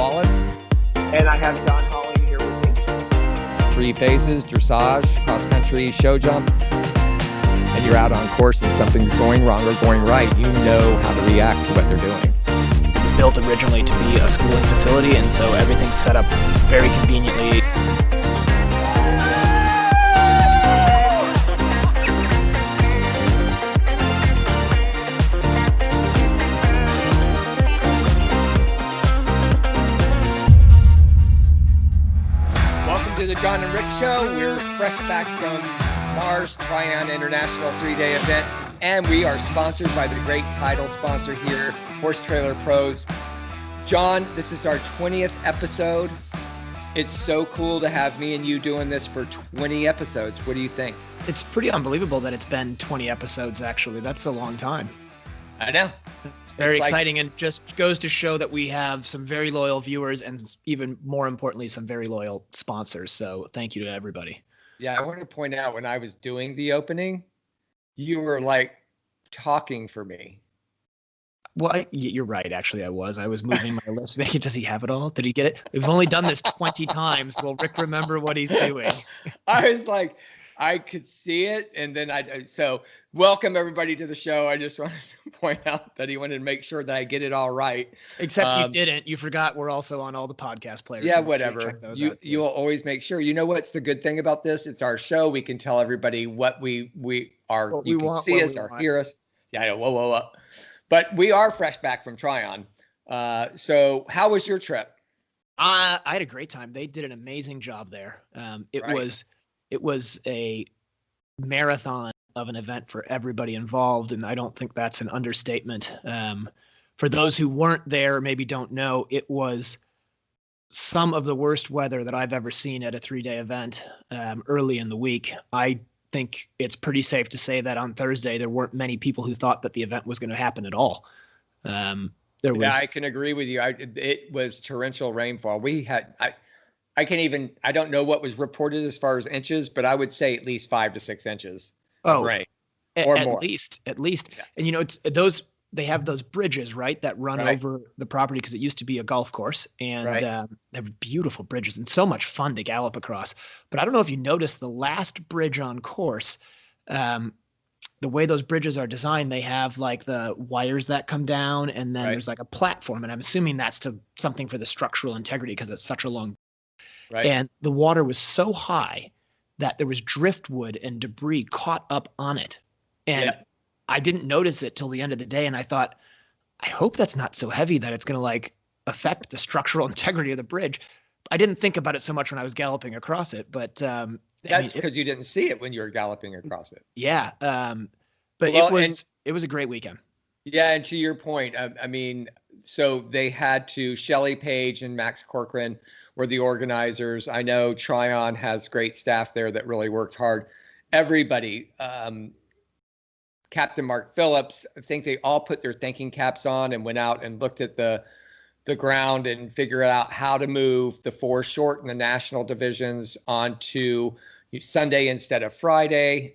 Wallace. And I have John Holly here with me. Three phases, dressage, cross-country, show jump. And you're out on course and something's going wrong or going right. You know how to react to what they're doing. It was built originally to be a schooling facility, and so everything's set up very conveniently. To the Jon and Rick Show. We're fresh back from Mars Tryon International 3-day event, and we are sponsored by the great title sponsor here, Horse Trailer Pros. John, this is our 20th episode. It's so cool to have me and you doing this for 20 episodes. What do you think? It's pretty unbelievable that it's been 20 episodes, actually. That's a long time. I know. It's very exciting, and just goes to show that we have some very loyal viewers and even more importantly, some very loyal sponsors. So thank you to everybody. Yeah, I want to point out when I was doing the opening, you were like talking for me. Well, you're right. Actually, I was moving my lips. Making, does he have it all? Did he get it? We've only done this 20 times. Will Rick remember what he's doing? I was like, I could see it. And then so welcome everybody to the show. I just wanted to point out that he wanted to make sure that I get it all right. Except you didn't. You forgot we're also on all the podcast players. Yeah, so whatever. You'll always make sure. You know what's the good thing about this? It's our show. We can tell everybody what we are. What you can see us or hear us. Yeah, I know. Whoa. But we are fresh back from Tryon. So how was your trip? I had a great time. They did an amazing job there. It was a marathon of an event for everybody involved, and I don't think that's an understatement. For those who weren't there, maybe don't know, it was some of the worst weather that I've ever seen at a 3-day event early in the week. I think it's pretty safe to say that on Thursday, there weren't many people who thought that the event was going to happen at all. I can agree with you. It was torrential rainfall. We had, I don't know what was reported as far as inches, but I would say at least 5 to 6 inches of rain or more. At least. Yeah. And you know, they have those bridges, right, that run over the property because it used to be a golf course, and they were beautiful bridges and so much fun to gallop across. But I don't know if you noticed the last bridge on course, the way those bridges are designed, they have like the wires that come down, and then there's like a platform, and I'm assuming that's something for the structural integrity because it's such a long. Right. And the water was so high that there was driftwood and debris caught up on it. And I didn't notice it till the end of the day. And I thought, I hope that's not so heavy that it's going to like affect the structural integrity of the bridge. I didn't think about it so much when I was galloping across it, but that's because you didn't see it when you were galloping across it. Yeah. But it was a great weekend. Yeah. And to your point, so they had Shelley Page and Max Corcoran were the organizers. I know Tryon has great staff there that really worked hard. Everybody, Captain Mark Phillips, I think they all put their thinking caps on and went out and looked at the ground and figured out how to move the 4 short in the national divisions onto Sunday instead of Friday.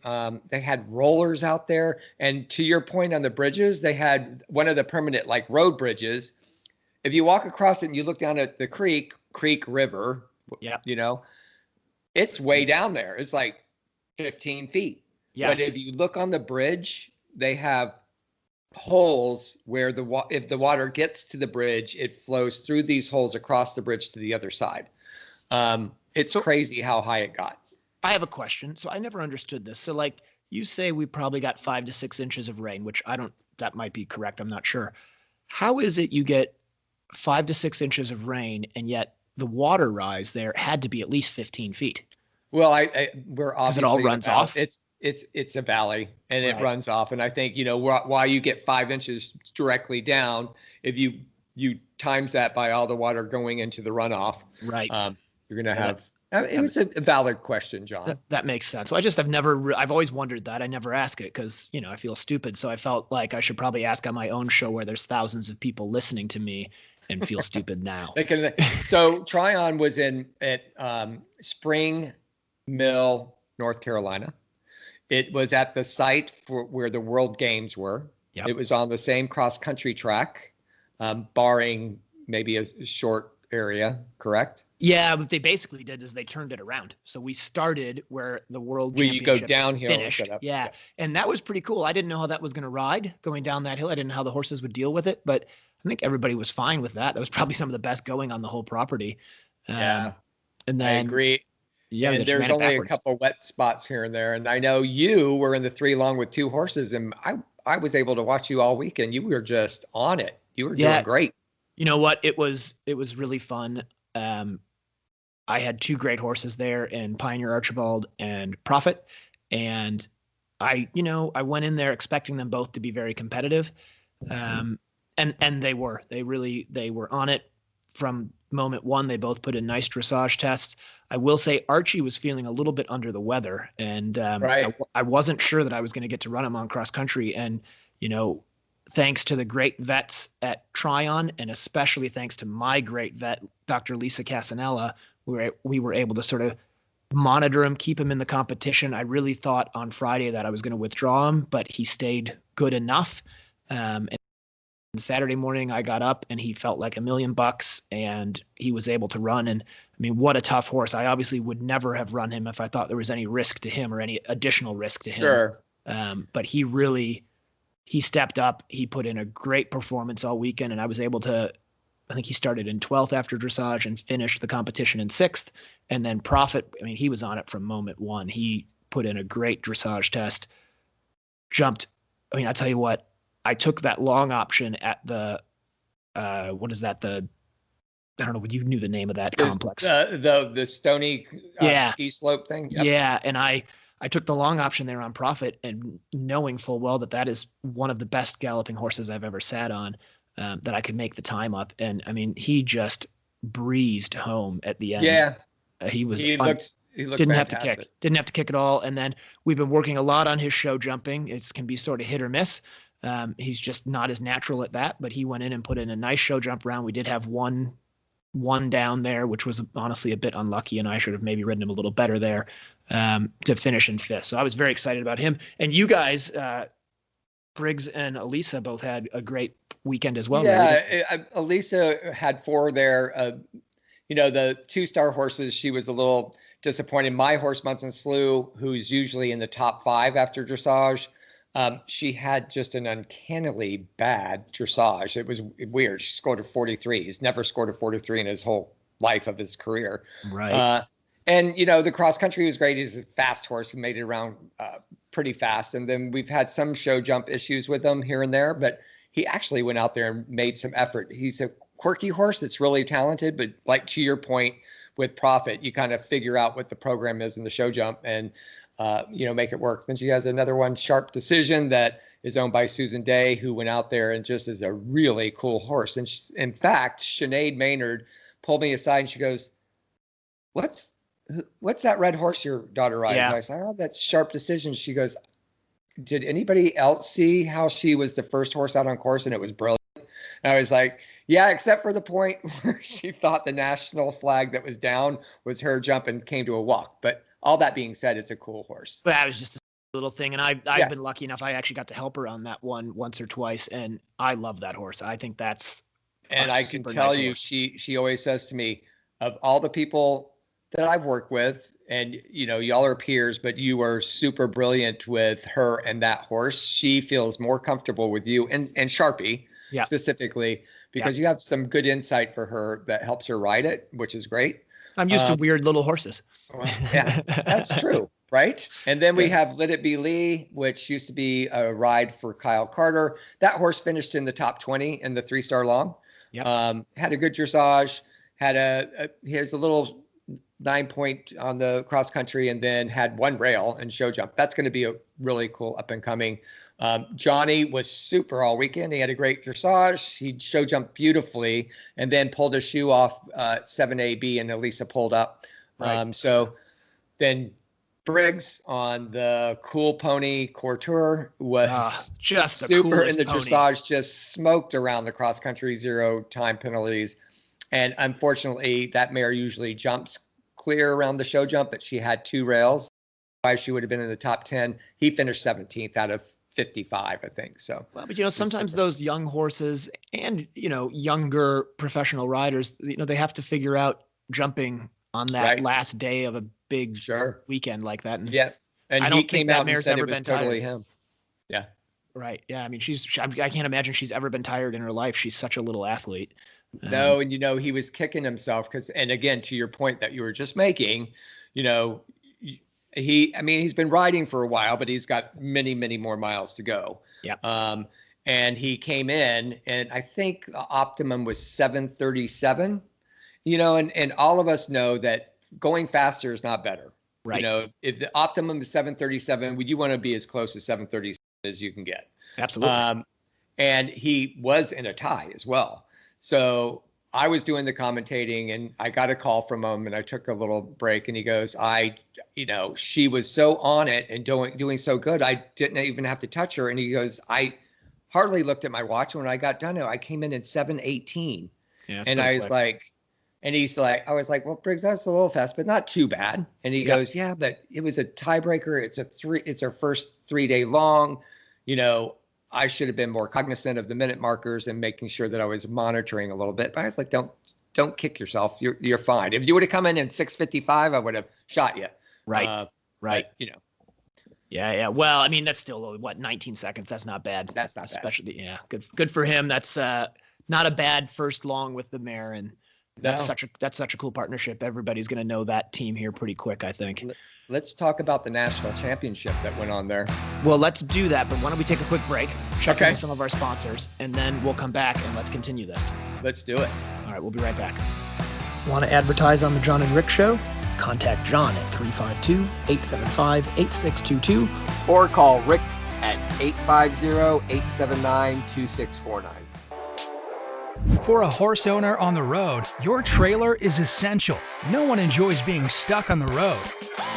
They had rollers out there. And to your point on the bridges, they had one of the permanent like road bridges. If you walk across it and you look down at the creek river, it's way down there. It's like 15 feet. Yes. But if you look on the bridge, they have holes where if the water gets to the bridge, it flows through these holes across the bridge to the other side. It's crazy how high it got. I have a question. So I never understood this. So like you say we probably got 5 to 6 inches of rain, which that might be correct. I'm not sure. How is it you get 5 to 6 inches of rain, and yet the water rise there had to be at least 15 feet? Well, we're obviously, it all runs off. It's a valley, and it runs off. And I think, why you get 5 inches directly down, if you times that by all the water going into the runoff, right. You're going to have, it was a valid question, John. That makes sense. So I've always wondered that. I never ask it because, I feel stupid. So I felt like I should probably ask on my own show where there's thousands of people listening to me and feel stupid now. So Tryon was at Spring Mill, North Carolina. It was at the site where the World Games were. Yep. It was on the same cross-country track, barring maybe a short area, correct? Yeah, what they basically did is they turned it around. So we started where the world Where you go championships downhill finished. instead of Yeah. And that was pretty cool. I didn't know how that was going to ride going down that hill. I didn't know how the horses would deal with it, but I think everybody was fine with that. That was probably some of the best going on the whole property. Yeah, and then I agree. Yeah, and there's only a couple wet spots here and there. And I know you were in the 3 long with 2 horses, and I was able to watch you all weekend. You were just on it. You were doing great. You know what? It was really fun. I had 2 great horses there in Pioneer Archibald and Prophet. And I went in there expecting them both to be very competitive. And they were. They were on it from moment one. They both put in nice dressage tests. I will say Archie was feeling a little bit under the weather, and I wasn't sure that I was going to get to run him on cross country. And, thanks to the great vets at Tryon, and especially thanks to my great vet, Dr. Lisa Casanella, we were able to sort of monitor him, keep him in the competition. I really thought on Friday that I was going to withdraw him, but he stayed good enough. And Saturday morning I got up and he felt like $1 million and he was able to run. And I mean, what a tough horse. I obviously would never have run him if I thought there was any risk to him or any additional risk to him. Sure. But he stepped up. He put in a great performance all weekend, and I was able to, I think he started in 12th after dressage and finished the competition in 6th. And then Prophet, I mean, he was on it from moment one. He put in a great dressage test, jumped. I mean, I tell you what, I took that long option at the, what is that? I don't know, you knew the name of that complex. The stony ski slope thing. Yep. Yeah. And I took the long option there on Prophet, and knowing full well that is one of the best galloping horses I've ever sat on, that I could make the time up. And I mean, he just breezed home at the end. Yeah. He looked didn't fantastic. Didn't have to kick at all. And then we've been working a lot on his show jumping. It can be sort of hit or miss. He's just not as natural at that, but he went in and put in a nice show jump round. We did have one down there, which was honestly a bit unlucky, and I should have maybe ridden him a little better there, to finish in 5th. So I was very excited about him. And you guys, Briggs and Elisa, both had a great weekend as well. Yeah, Elisa had 4 there. The 2-star horses, she was a little disappointed. My horse, Munson Slew, who's usually in the top 5 after dressage, she had just an uncannily bad dressage. It was weird. She scored a 43. He's never scored a 43 in his whole life of his career. Right. And the cross country was great. He's a fast horse who made it around pretty fast. And then we've had some show jump issues with him here and there, but he actually went out there and made some effort. He's a quirky horse that's really talented, but like to your point with Prophet, you kind of figure out what the program is in the show jump and make it work. Then she has another one, Sharp Decision, that is owned by Susan Day, who went out there and just is a really cool horse. And in fact, Sinead Maynard pulled me aside and she goes, what's that red horse your daughter rides? Yeah. And I said, oh, that's Sharp Decision. She goes, did anybody else see how she was the first horse out on course and it was brilliant? And I was like, yeah, except for the point where she thought the national flag that was down was her jump and came to a walk. But all that being said, it's a cool horse. But that was just a little thing. And I've been lucky enough. I actually got to help her on that one once or twice. And I love that horse. I think that's, and I can tell you, she always says to me, of all the people that I've worked with, and y'all are peers, but you are super brilliant with her and that horse. She feels more comfortable with you and Sharpie specifically, because you have some good insight for her that helps her ride it, which is great. I'm used to weird little horses. Well, yeah, that's true. Right. And then we have Let It Be Lee, which used to be a ride for Kyle Carter. That horse finished in the top 20 in the 3-star long. Yep. Had a good dressage, here's a little 9-point on the cross country, and then had 1 rail and show jump. That's going to be a really cool up and coming. Johnny was super all weekend. He had a great dressage. He show jumped beautifully and then pulled his shoe off 7AB, and Elisa pulled up. Right. So then Briggs on the Cool Pony Couture was just super in the pony. dressage, just smoked around the cross country, 0 time penalties. And unfortunately, that mare usually jumps clear around the show jump, but she had 2 rails. She would have been in the top 10. He finished 17th out of 6:55, I think. So, well, but sometimes those young horses and, younger professional riders, they have to figure out jumping on that last day of a big weekend like that. And and I he don't came think out that and mare's said ever it was been totally tired. him. Yeah. Right. Yeah. I mean, I can't imagine she's ever been tired in her life. She's such a little athlete. No, and he was kicking himself and again, to your point that you were just making, he's been riding for a while, but he's got many, many more miles to go. Yeah. And he came in, and I think the optimum was 7:37. And all of us know that going faster is not better. Right. If the optimum is 7:37, you want to be as close to 7:37 as you can get. Absolutely. And he was in a tie as well. So I was doing the commentating, and I got a call from him, and I took a little break, and he goes, she was so on it and doing so good. I didn't even have to touch her. And he goes, I hardly looked at my watch when I got done. I came in at 7:18. Yeah, and I was quick. Like, and he's like, I was like, well, Briggs, that's a little fast, but not too bad. And he goes, yeah, but it was a tiebreaker. It's our first 3-day long, I should have been more cognizant of the minute markers and making sure that I was monitoring a little bit. But I was like, don't kick yourself. You're fine. If you would have come in at 6:55, I would have shot you. Right. Right. But, Yeah. Well, I mean, that's still 19 seconds. That's not bad. That's not especially, bad. Yeah. Good for him. That's not a bad first long with the mare. And that's such a cool partnership. Everybody's going to know that team here pretty quick, I think. Let's talk about the national championship that went on there. Well, let's do that. But why don't we take a quick break, check in with some of our sponsors, and then we'll come back and let's continue this. Let's do it. All right. We'll be right back. Want to advertise on the Jon and Rick Show? Contact Jon at 352-875-8622 or call Rick at 850-879-2649. For a horse owner on the road, your trailer is essential. No one enjoys being stuck on the road.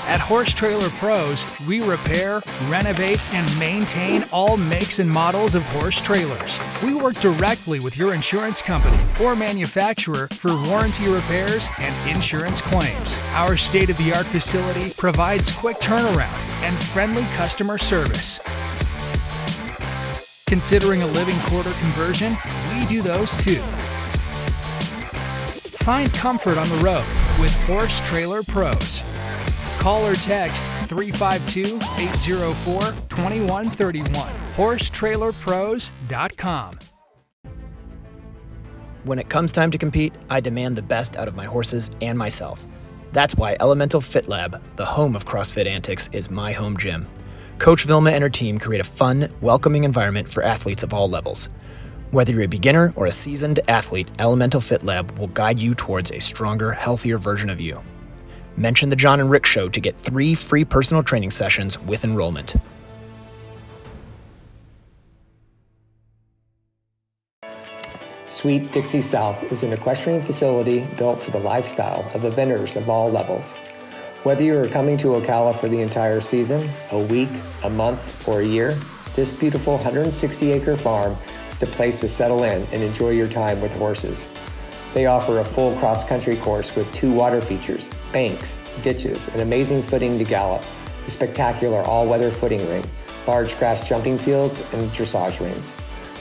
At Horse Trailer Pros, we repair, renovate, and maintain all makes and models of horse trailers. We work directly with your insurance company or manufacturer for warranty repairs and insurance claims. Our state-of-the-art facility provides quick turnaround and friendly customer service. Considering a living quarter conversion? We do those too. Find comfort on the road with Horse Trailer Pros. Call or text 352-804-2131. HorseTrailerPros.com. When it comes time to compete, I demand the best out of my horses and myself. That's why Elemental Fit Lab, the home of CrossFit antics, is my home gym. Coach Vilma and her team create a fun, welcoming environment for athletes of all levels. Whether you're a beginner or a seasoned athlete, Elemental Fit Lab will guide you towards a stronger, healthier version of you. Mention the Jon and Rick Show to get 3 free personal training sessions with enrollment. Sweet Dixie South is an equestrian facility built for the lifestyle of eventers of all levels. Whether you are coming to Ocala for the entire season, a week, a month, or a year, this beautiful 160-acre farm is the place to settle in and enjoy your time with horses. They offer a full cross-country course with 2 water features, banks, ditches, and amazing footing to gallop, a spectacular all-weather footing ring, large grass jumping fields, and dressage rings.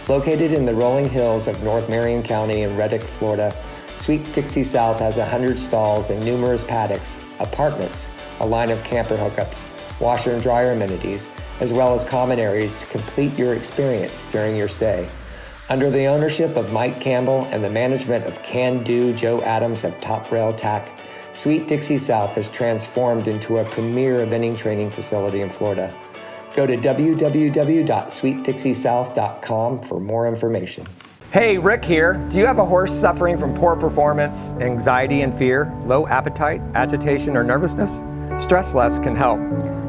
Located in the rolling hills of North Marion County in Reddick, Florida, Sweet Dixie South has 100 stalls and numerous paddocks, apartments, a line of camper hookups, washer and dryer amenities, as well as common areas to complete your experience during your stay. Under the ownership of Mike Campbell and the management of Can-Do Joe Adams of Top Rail Tack, Sweet Dixie South has transformed into a premier eventing training facility in Florida. Go to www.sweetdixiesouth.com for more information. Hey, Rick here. Do you have a horse suffering from poor performance, anxiety and fear, low appetite, agitation, or nervousness? STRESSLESS can help.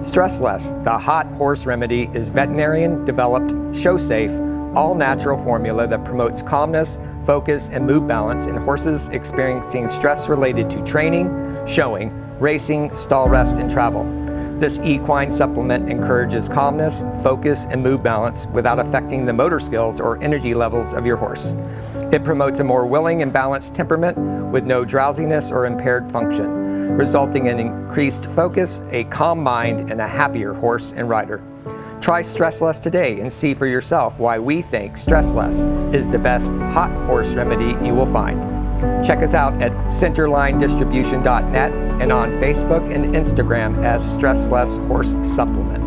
STRESSLESS, the hot horse remedy, is veterinarian-developed, show-safe, all-natural formula that promotes calmness, focus, and mood balance in horses experiencing stress related to training, showing, racing, stall rest, and travel. This equine supplement encourages calmness, focus, and mood balance without affecting the motor skills or energy levels of your horse. It promotes a more willing and balanced temperament with no drowsiness or impaired function, resulting in increased focus, a calm mind, and a happier horse and rider. Try STRESSLESS today and see for yourself why we think STRESSLESS is the best hot horse remedy you will find. Check us out at centerlinedistribution.net and on Facebook and Instagram as STRESSLESS Horse Supplement.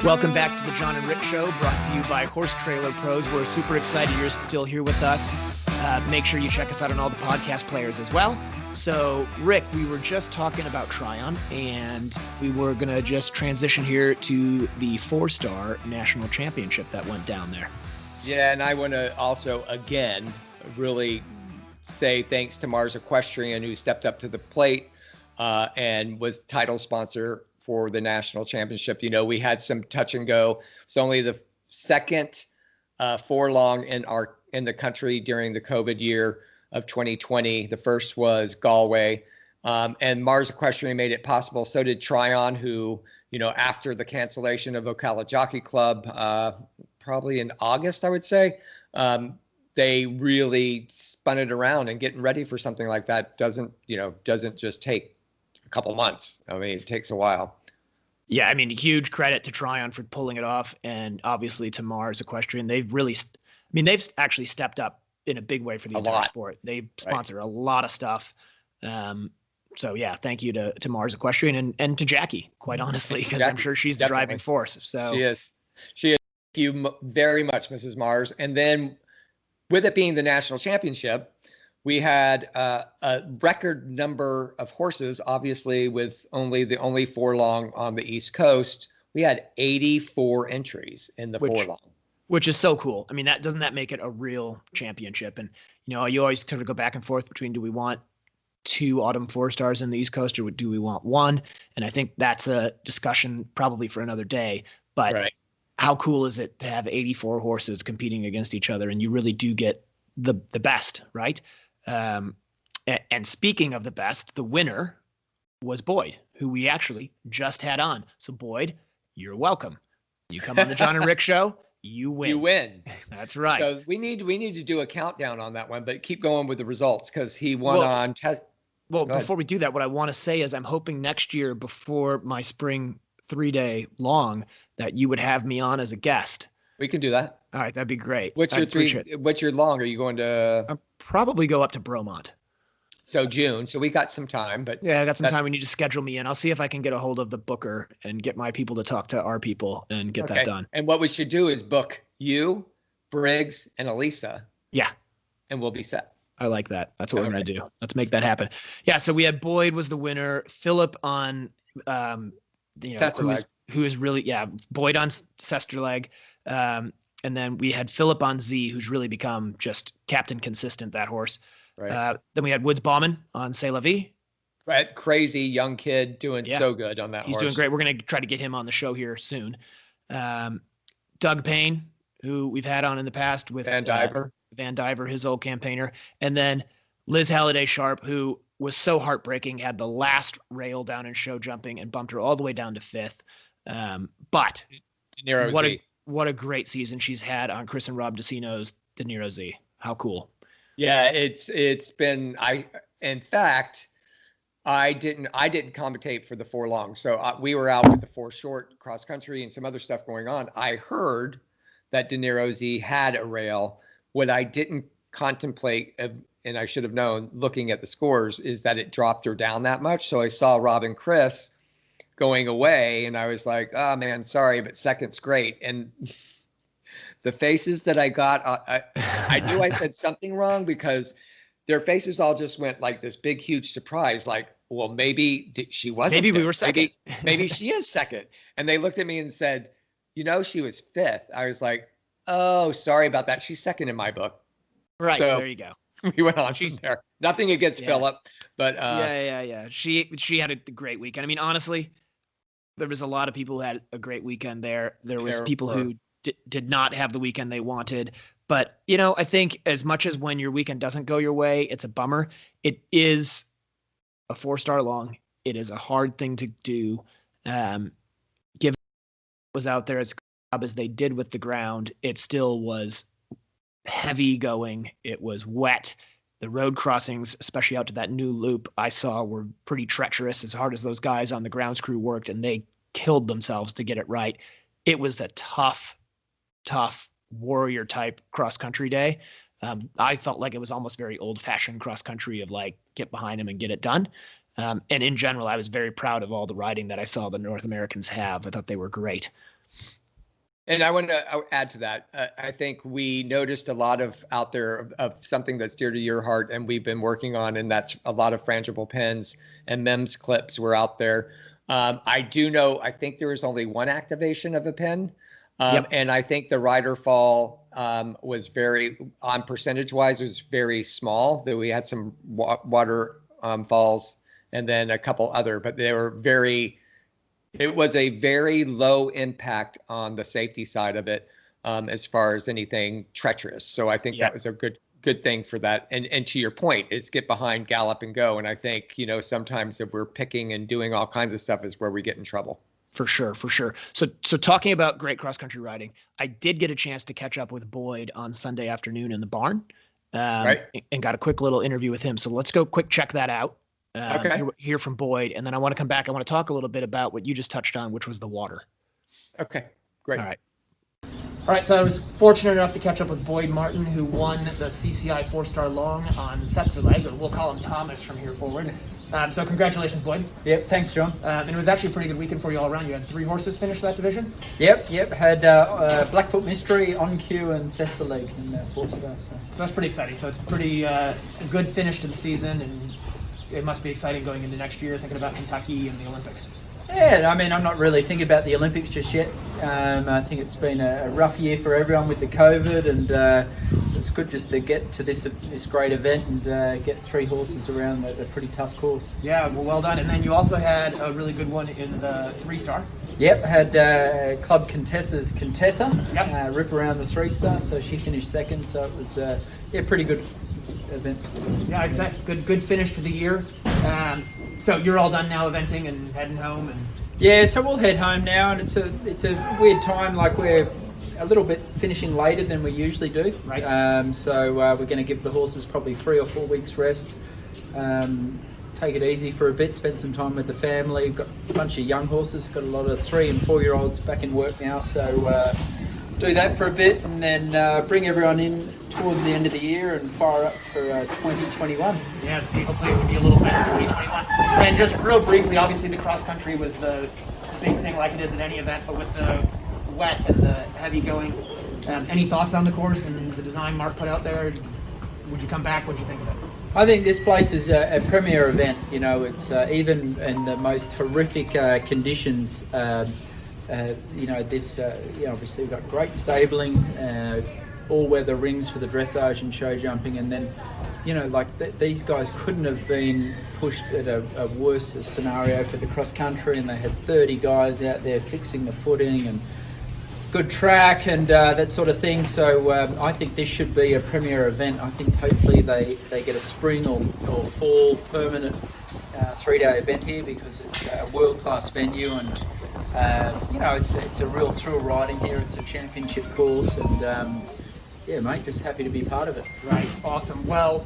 Welcome back to the Jon and Rick Show, brought to you by Horse Trailer Pros. We're super excited you're still here with us. Make sure you check us out on all the podcast players as well. So, Rick, we were just talking about Tryon, and we were going to just transition here to the 4-star national championship that went down there. Yeah, and I want to also, again, really say thanks to Mars Equestrian, who stepped up to the plate and was title sponsor for the national championship. You know, we had some touch and go. It's only the second furlong in the country during the COVID year of 2020. The first was Galway, and Mars Equestrian made it possible. So did Tryon, who, you know, after the cancellation of Ocala Jockey Club, probably in August, I would say, they really spun it around, and getting ready for something like that doesn't just take a couple months. I mean, it takes a while. Yeah, I mean, huge credit to Tryon for pulling it off, and obviously to Mars Equestrian. They've actually stepped up in a big way for the entire sport. They sponsor a lot of stuff. So yeah, thank you to Mars Equestrian and to Jackie, quite honestly, because I'm sure she's the driving force. So she is. Thank you very much, Mrs. Mars. And then with it being the national championship, we had a record number of horses, obviously, with the only furlong on the East Coast. We had 84 entries in the furlong. Which is so cool. I mean, doesn't that make it a real championship? And, you know, you always kind of go back and forth between, do we want 2 Autumn 4-stars in the East Coast, or do we want 1? And I think that's a discussion probably for another day. But how cool is it to have 84 horses competing against each other, and you really do get the best, right? And speaking of the best, the winner was Boyd, who we actually just had on. So Boyd, you're welcome. You come on the Jon and Rick Show, you win. You win. That's right. So we need to do a countdown on that one, but keep going with the results, because he won on test. Well, before we do that, what I want to say is I'm hoping next year, before my spring 3-day long, that you would have me on as a guest. We can do that. All right, that'd be great. What's your long? Are you going to? I'll probably go up to Bromont. So June. So we got some time, but yeah, I got some time. We need to schedule me in. I'll see if I can get a hold of the booker and get my people to talk to our people and get that done. And what we should do is book you, Briggs, and Elisa. Yeah. And we'll be set. I like that. That's what we're going to do. Let's make that happen. Yeah. So we had Boyd was the winner. Philip on, who is really, Boyd on Sesterleg. And then we had Philip on Z, who's really become just Captain Consistent, that horse. Right. Then we had Woods Bauman on C'est La Vie. Right. Crazy young kid doing so good on that horse. He's doing great. We're going to try to get him on the show here soon. Doug Payne, who we've had on in the past with Van Diver, his old campaigner. And then Liz Halliday Sharp, who was so heartbreaking, had the last rail down in show jumping and bumped her all the way down to 5th. But De Niro what a great season she's had on Chris and Rob DeCino's De Niro Z. How cool. Yeah, it's been, in fact, I didn't commentate for the furlong. So we were out with the 4 short cross country and some other stuff going on. I heard that De Niro Z had a rail. What I didn't contemplate, and I should have known looking at the scores, is that it dropped her down that much. So I saw Rob and Chris going away, and I was like, oh man, sorry, but second's great. And the faces that I got, I knew I said something wrong, because their faces all just went like this big, huge surprise. Like, well, maybe she wasn't. Maybe we were second. Maybe she is second. And they looked at me and said, you know, she was 5th. I was like, oh, sorry about that. She's second in my book. Right. So there you go. We went on. She's there. Nothing against Philip, but yeah. She had a great weekend. I mean, honestly, there was a lot of people who had a great weekend there. There was people who did not have the weekend they wanted. But, you know, I think as much as when your weekend doesn't go your way, it's a bummer. It is a 4-star long. It is a hard thing to do. Given was out there as job as they did with the ground, it still was heavy going. It was wet. The road crossings, especially out to that new loop I saw, were pretty treacherous, as hard as those guys on the grounds crew worked, and they killed themselves to get it right. It was a tough warrior type cross country day. I felt like it was almost very old fashioned cross country of like, get behind him and get it done. And in general, I was very proud of all the riding that I saw the North Americans have. I thought they were great. And I want to add to that. I think we noticed a lot of out there of something that's dear to your heart, and we've been working on, and that's a lot of frangible pins and MEMS clips were out there. I do know, I think there was only one activation of a pin. And I think the rider fall was very, on percentage wise, was very small, though we had some water falls and then a couple other, but they were it was a very low impact on the safety side of it as far as anything treacherous. So I think that was a good thing for that. And to your point, is get behind, gallop, and go. And I think, sometimes if we're picking and doing all kinds of stuff is where we get in trouble. For sure. So talking about great cross-country riding, I did get a chance to catch up with Boyd on Sunday afternoon in the barn, and got a quick little interview with him. So let's go quick check that out. Hear from Boyd, and then I want to come back. I want to talk a little bit about what you just touched on, which was the water. Okay, great. All right, so I was fortunate enough to catch up with Boyd Martin, who won the CCI 4-star long on setzer leg, or we'll call him Thomas from here forward. So congratulations, Boyd. Yep, thanks, John. And it was actually a pretty good weekend for you all around. You had 3 horses finish that division? Yep. Had Blackfoot Mystery, On Cue, and setzer leg in 4-star. So that's pretty exciting. So it's pretty good finish to the season, and it must be exciting going into next year, thinking about Kentucky and the Olympics. Yeah, I mean, I'm not really thinking about the Olympics just yet. I think it's been a rough year for everyone with the COVID, and it's good just to get to this great event and get 3 horses around a pretty tough course. Yeah, well done. And then you also had a really good one in the 3-star. Yep, had Club Contessa's Contessa rip around the 3-star, so she finished second. So it was pretty good event. Yeah, I'd say good finish to the year. So you're all done now eventing and heading home, and yeah, so we'll head home now, and it's a weird time. Like, we're a little bit finishing later than we usually do. Right. So we're going to give the horses probably 3 or 4 weeks rest. Take it easy for a bit. Spend some time with the family. We've got a bunch of young horses. Got a lot of 3 and 4-year-olds back in work now. So do that for a bit, and then bring everyone in towards the end of the year and fire up for 2021. Yeah, see, hopefully it will be a little better 2021. And just real briefly, obviously the cross country was the big thing, like it is at any event, but with the wet and the heavy going, any thoughts on the course and the design Mark put out there? Would you come back? What do you think of it? I think this place is a premier event. It's even in the most horrific conditions. This obviously we've got great stabling, all-weather rings for the dressage and show jumping, and then these guys couldn't have been pushed at a worse scenario for the cross country, and they had 30 guys out there fixing the footing and good track and that sort of thing. So I think this should be a premier event. I think hopefully they get a spring or fall permanent 3-day event here, because it's a world-class venue, and it's a real thrill riding here. It's a championship course, and mate, just happy to be part of it. Right, awesome. Well,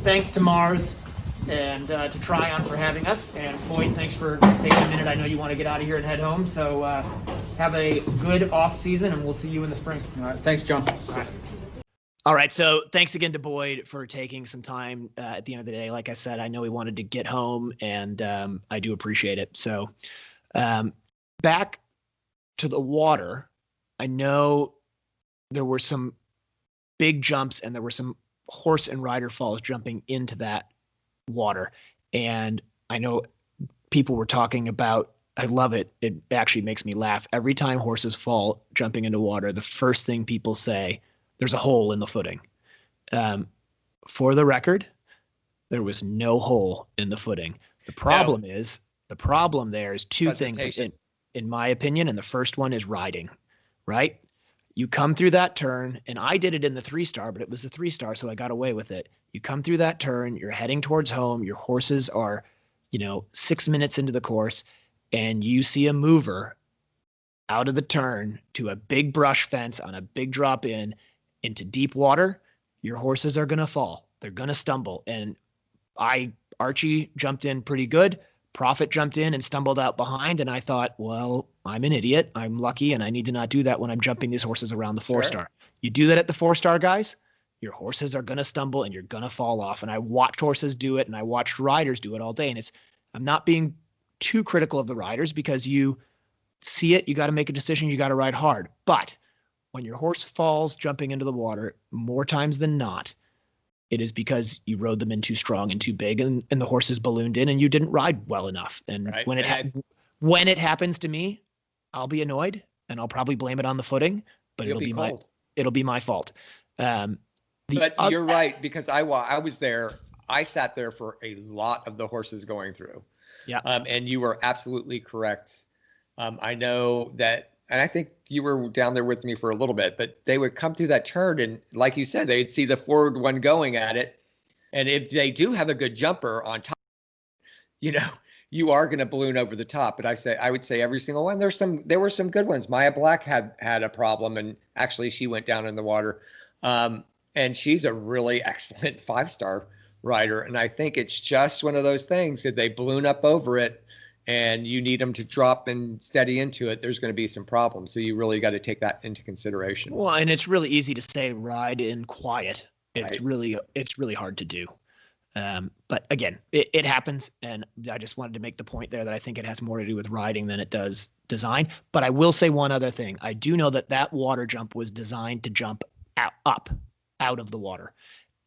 thanks to Mars and to Tryon for having us, and Boyd, thanks for taking a minute. I know you want to get out of here and head home, so have a good off season, and we'll see you in the spring. All right, thanks, John. All right, so thanks again to Boyd for taking some time at the end of the day. Like I said, I know he wanted to get home, and I do appreciate it. So back to the water, I know there were some big jumps and there were some horse and rider falls jumping into that water. And I know people were talking about, I love it. It actually makes me laugh. Every time horses fall jumping into water, the first thing people say, there's a hole in the footing. For the record, there was no hole in the footing. The problem there is 2 things in my opinion. And the first one is riding, right? You come through that turn, and I did it in the 3-star, but it was the 3-star, so I got away with it. You come through that turn, you're heading towards home, your horses are, 6 minutes into the course, and you see a mover out of the turn to a big brush fence on a big drop in into deep water, your horses are going to fall. They're going to stumble. And Archie jumped in pretty good. Prophet jumped in and stumbled out behind. And I thought, well, I'm an idiot. I'm lucky. And I need to not do that when I'm jumping these horses around the 4-star. You do that at the 4-star, guys, your horses are going to stumble and you're going to fall off. And I watched horses do it and I watched riders do it all day. And I'm not being too critical of the riders, because you see it, you got to make a decision, you got to ride hard. But when your horse falls jumping into the water, more times than not, it is because you rode them in too strong and too big, and the horses ballooned in and you didn't ride well enough. And when it happens to me, I'll be annoyed and I'll probably blame it on the footing, but it'll be my fault. But you're right, because I was there. I sat there for a lot of the horses going through. Yeah. And you were absolutely correct. I know that, and I think you were down there with me for a little bit, but they would come through that turn, and like you said, they'd see the forward one going at it. And if they do have a good jumper on top, you are going to balloon over the top. But I would say every single one. There were some good ones. Maya Black had a problem, and actually she went down in the water. And she's a really excellent 5-star rider. And I think it's just one of those things that they balloon up over it and you need them to drop and steady into it. There's going to be some problems. So you really got to take that into consideration. Well, and it's really easy to say ride in quiet. It's really hard to do. But again, it happens. And I just wanted to make the point there that I think it has more to do with riding than it does design. But I will say one other thing. I do know that water jump was designed to jump out of the water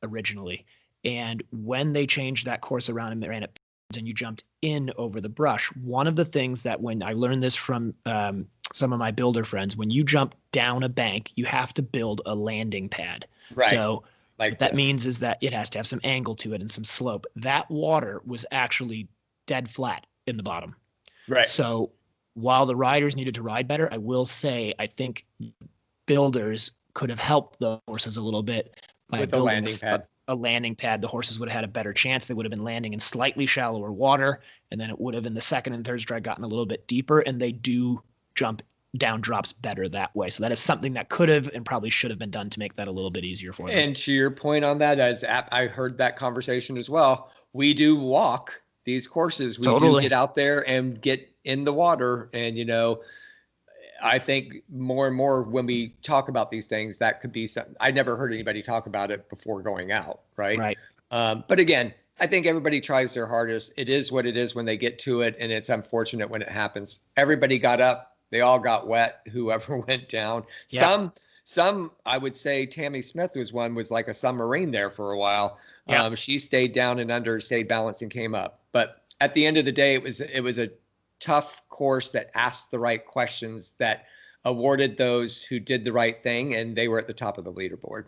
originally. And when they changed that course around and ran it and you jumped in over the brush, one of the things that, when I learned this from some of my builder friends, when you jump down a bank, you have to build a landing pad. Right. So what that means is that it has to have some angle to it and some slope. That water was actually dead flat in the bottom. Right. So while the riders needed to ride better, I will say I think builders could have helped the horses a little bit by with a landing pad. A landing pad. The horses would have had a better chance. They would have been landing in slightly shallower water, and then it would have in the second and third stride gotten a little bit deeper, and they do jump down drops better that way. So that is something that could have and probably should have been done to make that a little bit easier for them. And to your point on that, I heard that conversation as well. We do walk these courses. We do get out there and get in the water. And, I think more and more when we talk about these things, that could be something. I never heard anybody talk about it before going out. Right. Right. But again, I think everybody tries their hardest. It is what it is when they get to it. And it's unfortunate when it happens. Everybody got up. They all got wet, whoever went down. Yeah. Some, I would say Tammy Smith was like a submarine there for a while. Yeah. She stayed down and under, stayed balanced and came up. But at the end of the day, it was a tough course that asked the right questions, that awarded those who did the right thing, and they were at the top of the leaderboard.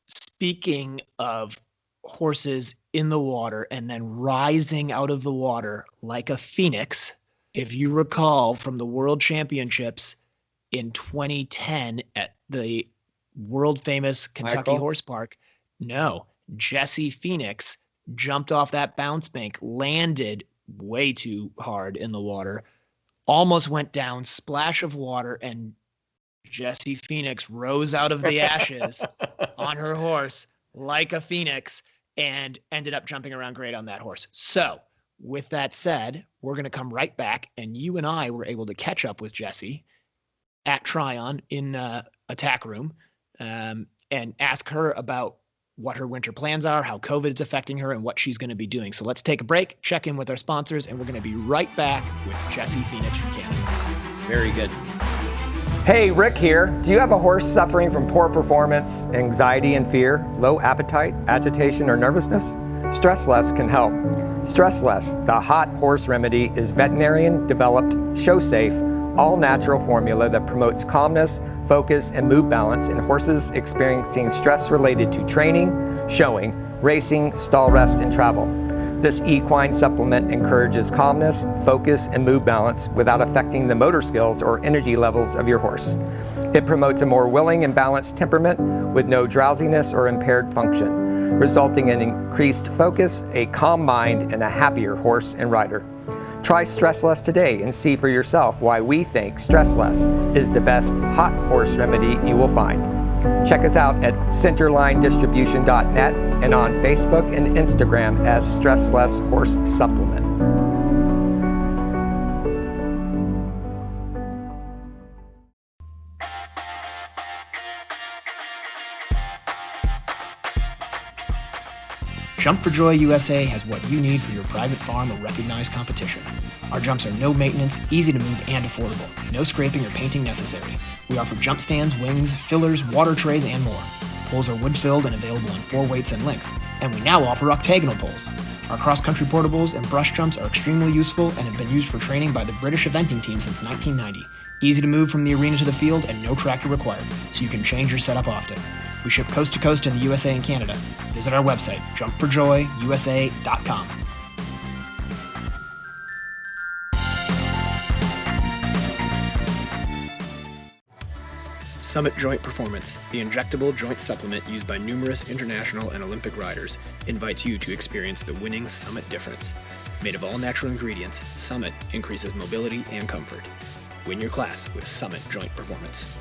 Speaking of horses in the water and then rising out of the water like a phoenix, if you recall from the World Championships in 2010 at the world famous Kentucky Horse Park, Jessie Pheonix jumped off that bounce bank, landed way too hard in the water, almost went down, splash of water, and Jessie Pheonix rose out of the ashes on her horse like a phoenix and ended up jumping around great on that horse. So with that said, we're going to come right back, and you and I were able to catch up with Jessie at Tryon in a tack room and ask her about what her winter plans are, how COVID is affecting her, and what she's going to be doing. So let's take a break, check in with our sponsors, and we're going to be right back with Jessie Pheonix from Canada. Very good. Hey, Rick here. Do you have a horse suffering from poor performance, anxiety and fear, low appetite, agitation, or nervousness? STRESSLESS can help. STRESSLESS, the hot horse remedy, is veterinarian-developed, show-safe, all-natural formula that promotes calmness, focus, and mood balance in horses experiencing stress related to training, showing, racing, stall rest, and travel. This equine supplement encourages calmness, focus, and mood balance without affecting the motor skills or energy levels of your horse. It promotes a more willing and balanced temperament with no drowsiness or impaired function, resulting in increased focus, a calm mind, and a happier horse and rider. Try STRESSLESS today and see for yourself why we think STRESSLESS is the best hot horse remedy you will find. Check us out at centerlinedistribution.net and on Facebook and Instagram as STRESSLESS Horse Supplement. Jump for Joy USA has what you need for your private farm or recognized competition. Our jumps are no maintenance, easy to move, and affordable. No scraping or painting necessary. We offer jump stands, wings, fillers, water trays, and more. Poles are wood-filled and available in 4 weights and lengths. And we now offer octagonal poles. Our cross-country portables and brush jumps are extremely useful and have been used for training by the British eventing team since 1990. Easy to move from the arena to the field and no tractor required, so you can change your setup often. We ship coast to coast in the USA and Canada. Visit our website, jumpforjoyusa.com. Summit Joint Performance, the injectable joint supplement used by numerous international and Olympic riders, invites you to experience the winning Summit difference. Made of all natural ingredients, Summit increases mobility and comfort. Win your class with Summit Joint Performance.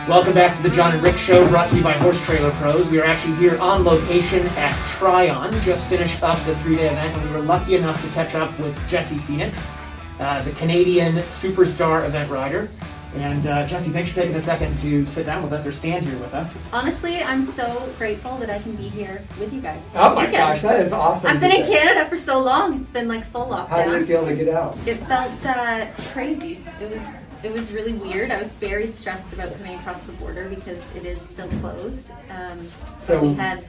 Welcome back to the Jon and Rick Show, brought to you by Horse Trailer Pros. We are actually here on location at Tryon, just finished up the 3-day event, and we were lucky enough to catch up with Jessie Pheonix, the Canadian superstar event rider. And Jessie, thanks for taking a second to sit down with us or stand here with us. Honestly, I'm so grateful that I can be here with you guys. Oh my gosh, that is awesome. I've been in Canada for so long. It's been like full lockdown. How did it feel to get out? It felt crazy. It was really weird. I was very stressed about coming across the border because it is still closed. So we had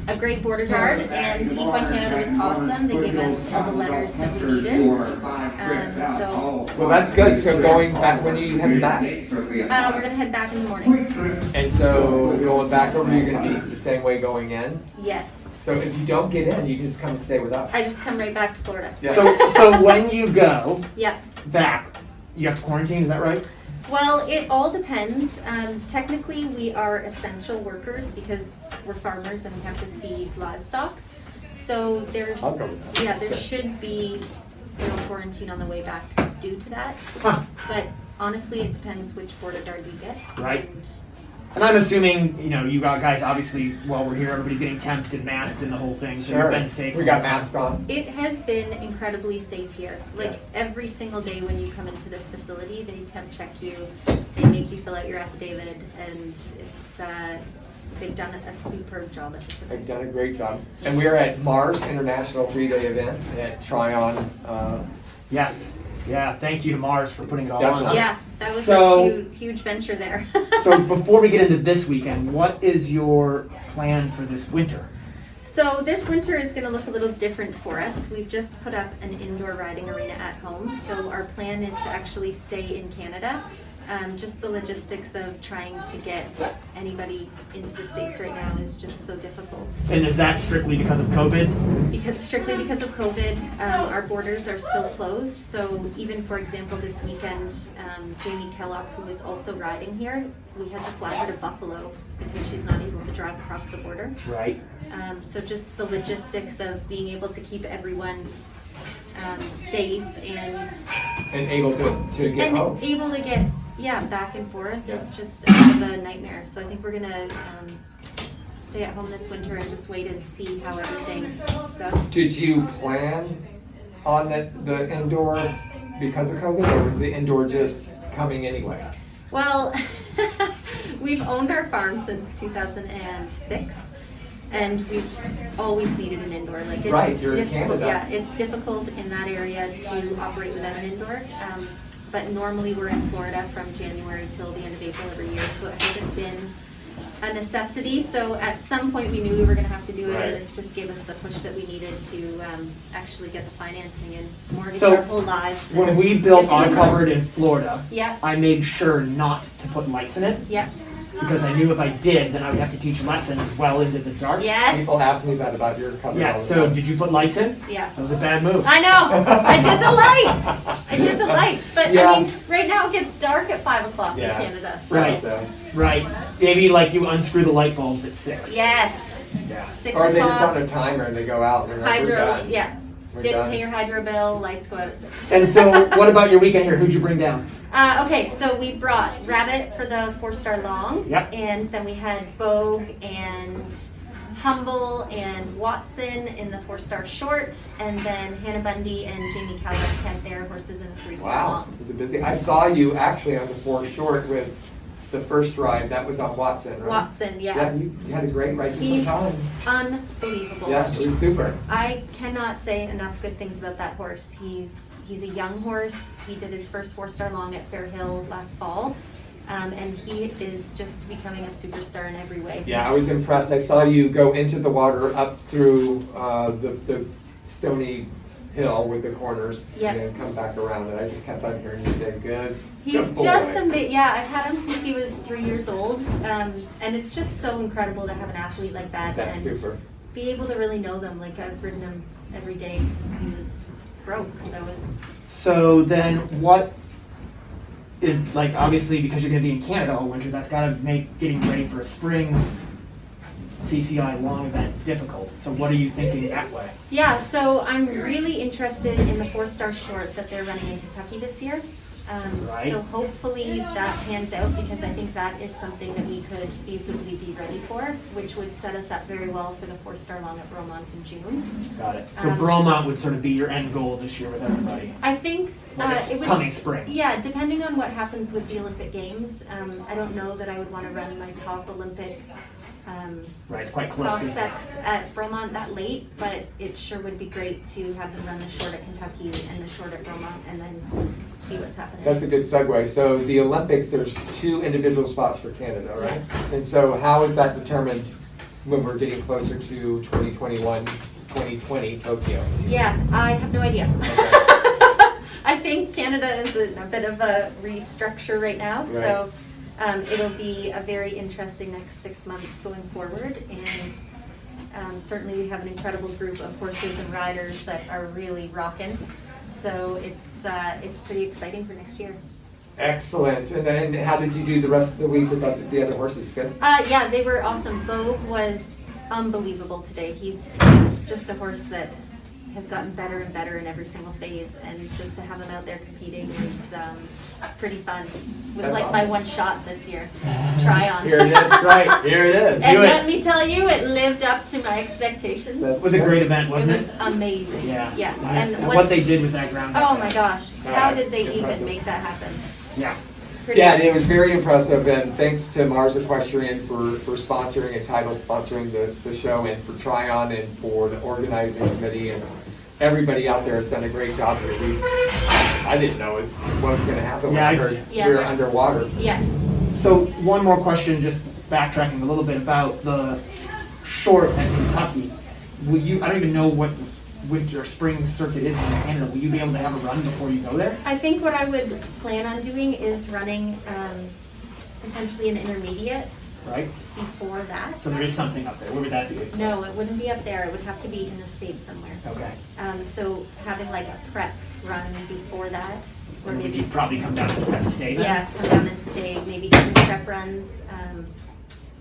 a great border guard, and Equine Canada was awesome. They gave us all the letters that we needed. Well, that's good. So going back, when are you heading back? We're gonna head back in the morning. And so going back over, you're gonna be the same way going in? Yes. So if you don't get in, you just come and stay with us. I just come right back to Florida. Yeah. So when you go Yeah. back, you have to quarantine, is that right? Well, it all depends. Technically, we are essential workers because we're farmers and we have to feed livestock. So there should be quarantine on the way back due to that. Huh. But honestly, it depends which border guard you get. Right. And I'm assuming, you got guys, obviously, while we're here, everybody's getting temped and masked and the whole thing, so you've been safe. We got masks on. It has been incredibly safe here. Every single day when you come into this facility, they temp check you, they make you fill out your affidavit, and it's they've done a superb job at this event. They've done a great job. And we are at Mars International 3-day event at Tryon. Yes. Yeah, thank you to Mars for putting it all Definitely. on. Yeah, that was a huge venture there. So before we get into this weekend, what is your plan for this winter? So this winter is going to look a little different for us. We've just put up an indoor riding arena at home. So our plan is to actually stay in Canada. Just the logistics of trying to get anybody into the States right now is just so difficult. And is that strictly because of COVID? Strictly because of COVID, our borders are still closed. So even, for example, this weekend, Jamie Kellogg, who is also riding here, we had to fly her to Buffalo because she's not able to drive across the border. Right. So just the logistics of being able to keep everyone safe and able to get home. And able to get back and forth is just a bit of a nightmare. So I think we're gonna stay at home this winter and just wait and see how everything goes. Did you plan on the indoor because of COVID, or was the indoor just coming anyway? Well, we've owned our farm since 2006. And we've always needed an indoor. It's right, you're in Canada. Yeah, it's difficult in that area to operate without an indoor. But normally we're in Florida from January till the end of April every year, so it hasn't been a necessity. So at some point we knew we were going to have to do it, and this just gave us the push that we needed to actually get the financing and mortgage our whole lives. When we built Uncovered in Florida, yeah, I made sure not to put lights in it. Yeah. because I knew if I did, then I would have to teach lessons well into the dark. Yes. People ask me that about your cover. Yeah, so did you put lights in? Yeah. That was a bad move. I know. I did the lights. I did the lights. But Yeah. I mean, right now it gets dark at 5 o'clock Yeah. in Canada. So. Right. Right. Maybe like you unscrew the light bulbs at 6. Yes. Yeah. 6 Or they just o'clock. on a timer and they go out and they're like, we're Hydros. done. Yeah. We're Didn't done. pay your hydro bill. Lights go out at 6. And so, what about your weekend here? Who'd you bring down? Okay, so we brought Rabbit for the 4-star long. Yep. And then we had Vogue and Humble and Watson in the 4-star short. And then Hannah Bundy and Jamie Callum had their horses in the 3-star Wow, long. it was a busy. I saw you actually on the 4 short with the first ride. That was on Watson, right? Watson, Yeah, you had a great ride just in He's time. unbelievable. Yeah, it was super. I cannot say enough good things about that horse. He's a young horse. He did his first 4-star long at Fair Hill last fall. And he is just becoming a superstar in every way. Yeah, I was impressed. I saw you go into the water up through the stony hill with the corners Yes. and then come back around. And I just kept on hearing you say, good. He's good boy." just amazing. Yeah, I've had him since he was 3 years old. And it's just so incredible to have an athlete like that. That's and super. be able to really know them. Like I've ridden him every day since he was broke. So it's, So then, what is like obviously because you're going to be in Canada all winter, that's got to make getting ready for a spring CCI long event difficult. So what are you thinking that way? yeah, so I'm really interested in the 4-star short that they're running in Kentucky this year. Right. So hopefully that pans out because I think that is something that we could feasibly be ready for, which would set us up very well for the 4-star long at Bromont in June. Got it. So Bromont would sort of be your end goal this year with everybody. I think This it would, coming spring. yeah, depending on what happens with the Olympic Games, I don't know that I would want to run my top Olympic Right, it's quite close. isn't it? prospects at Bromont that late, but it sure would be great to have them run the short at Kentucky and the short at Bromont and then see what's happening. That's a good segue. So the Olympics, there's 2 individual spots for Canada, right? And so how is that determined when we're getting closer to 2021, 2020 Tokyo? Yeah, I have no idea. I think Canada is in a bit of a restructure right now, so it'll be a very interesting next 6 months going forward. And certainly we have an incredible group of horses and riders that are really rocking. So it's pretty exciting for next year. Excellent. And then how did you do the rest of the week with the other horses? Good? Yeah, they were awesome. Vogue was unbelievable today. He's just a horse that has gotten better and better in every single phase, and just to have him out there competing was pretty fun. It was That's like awesome. my one shot this year. Tryon. Here it is. Right. Here it is. And Do it. let me tell you, it lived up to my expectations. That's It was a great event, It wasn't was it? amazing. Yeah. Yeah. And what they did with that ground. back Oh then. my gosh, Yeah, how did they it's even impressive. make that happen? Yeah. Pretty Yeah, and awesome. it was very impressive, and thanks to Mars Equestrian for sponsoring and title sponsoring the show, and for Tryon and for the organizing committee, and everybody out there has done a great job here. I didn't know what was going to happen when Yeah, I I- heard Yeah. we were underwater. Yeah. So one more question, just backtracking a little bit about the short at Kentucky. Will you? I don't even know what this winter or spring circuit is in Canada. Will you be able to have a run before you go there? I think what I would plan on doing is running potentially an intermediate Right. before that. So there is something up there. Where would that be? No, it wouldn't be up there. It would have to be in the States somewhere. Okay. So having like a prep run before that, or Or would maybe, you probably come down and just have to stay there? yeah, come down and stay, maybe do some prep runs.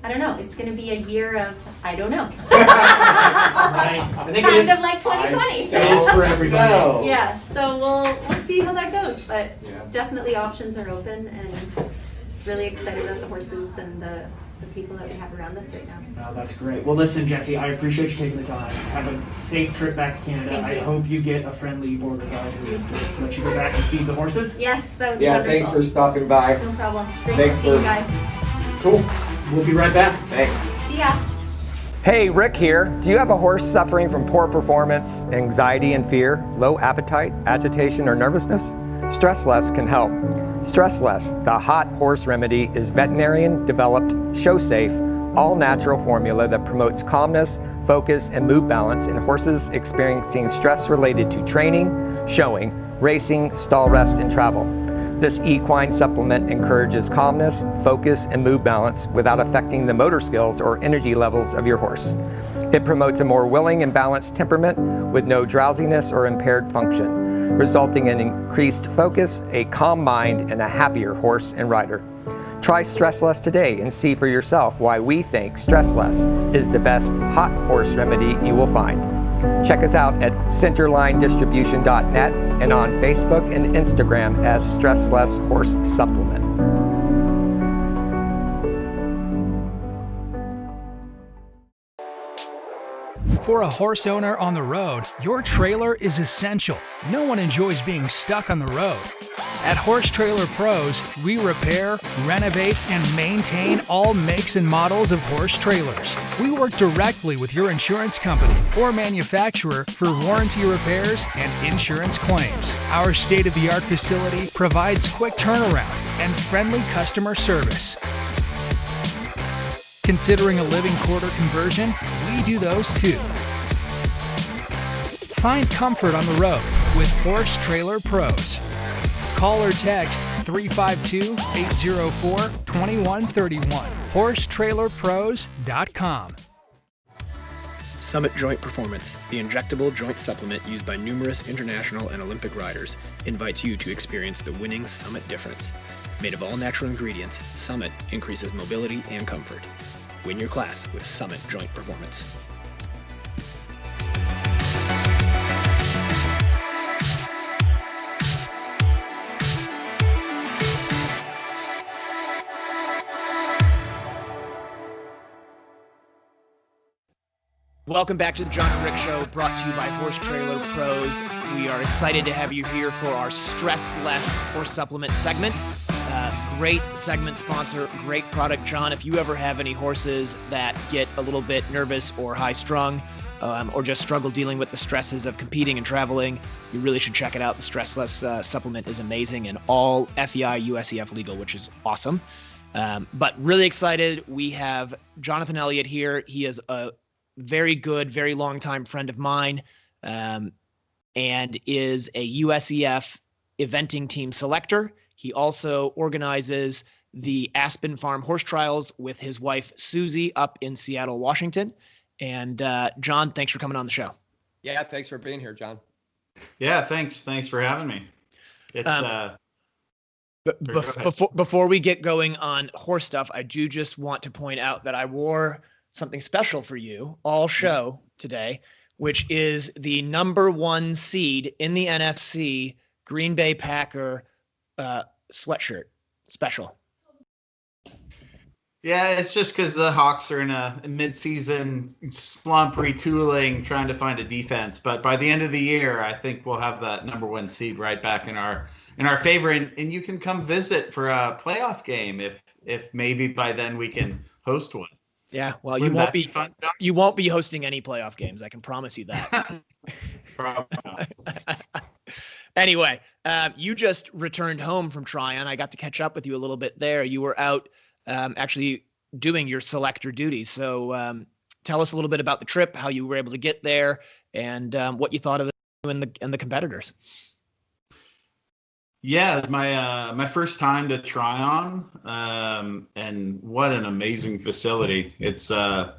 I don't know. It's going to be a year of, I don't know. Right. I think it Kind is. of like 2020. It is for everybody. No. Yeah, so we'll see how that goes, but Yeah. definitely options are open, and really excited about the horses and the people that we have around us right now. Oh, that's great. Well, listen, Jessie, I appreciate you taking the time. Have a safe trip back to Canada. Thank I you. hope you get a friendly border guard who Me will too. just let you go back and feed the horses. Yes, that would be Yeah, wonderful. thanks for stopping by. No problem. Great Thanks to see you for- guys. Cool. We'll be right back. Thanks. See ya. Hey, Rick here. Do you have a horse suffering from poor performance, anxiety and fear, low appetite, agitation, or nervousness? STRESSLESS can help. STRESSLESS, the hot horse remedy, is veterinarian-developed, show-safe, all-natural formula that promotes calmness, focus, and mood balance in horses experiencing stress related to training, showing, racing, stall rest, and travel. This equine supplement encourages calmness, focus, and mood balance without affecting the motor skills or energy levels of your horse. It promotes a more willing and balanced temperament with no drowsiness or impaired function, resulting in increased focus, a calm mind, and a happier horse and rider. Try STRESSLESS today and see for yourself why we think STRESSLESS is the best hot horse remedy you will find. Check us out at centerlinedistribution.net and on Facebook and Instagram as STRESSLESS Horse Supplement. For a horse owner on the road, your trailer is essential. No one enjoys being stuck on the road. At Horse Trailer Pros, we repair, renovate, and maintain all makes and models of horse trailers. We work directly with your insurance company or manufacturer for warranty repairs and insurance claims. Our state-of-the-art facility provides quick turnaround and friendly customer service. Considering a living quarter conversion? We do those too. Find comfort on the road with Horse Trailer Pros. Call or text 352-804-2131. HorseTrailerPros.com. Summit Joint Performance, the injectable joint supplement used by numerous international and Olympic riders, invites you to experience the winning Summit difference. Made of all natural ingredients, Summit increases mobility and comfort. Win your class with Summit Joint Performance. Welcome back to the Jon and Rick Show, brought to you by Horse Trailer Pros. We are excited to have you here for our STRESSLESS horse supplement segment. Great segment sponsor, great product. Jon, if you ever have any horses that get a little bit nervous or high-strung, or just struggle dealing with the stresses of competing and traveling, you really should check it out. The STRESSLESS supplement is amazing and all FEI USEF legal, which is awesome. But really excited. We have Jonathan Elliott here. He is a very good, very long-time friend of mine, and is a USEF eventing team selector. He also organizes the Aspen Farm Horse Trials with his wife, Susie, up in Seattle, Washington. And Jon, thanks for coming on the show. Yeah, thanks for being here, Jon. Yeah, thanks. Thanks for having me. It's before we get going on horse stuff, I do just want to point out that I wore something special for you all show today, which is the #1 seed in the NFC Green Bay Packer sweatshirt special. Yeah, it's just because the Hawks are in a mid-season slump, retooling, trying to find a defense. But by the end of the year, I think we'll have that #1 seed right back in our favor, and you can come visit for a playoff game if maybe by then we can host one. Yeah, well, you won't be hosting any playoff games. I can promise you that. Probably not. Anyway, you just returned home from Tryon. I got to catch up with you a little bit there. You were out actually doing your selector duties. So tell us a little bit about the trip, how you were able to get there, and what you thought of the competitors. Yeah, it's my first time to Tryon, and what an amazing facility. It's the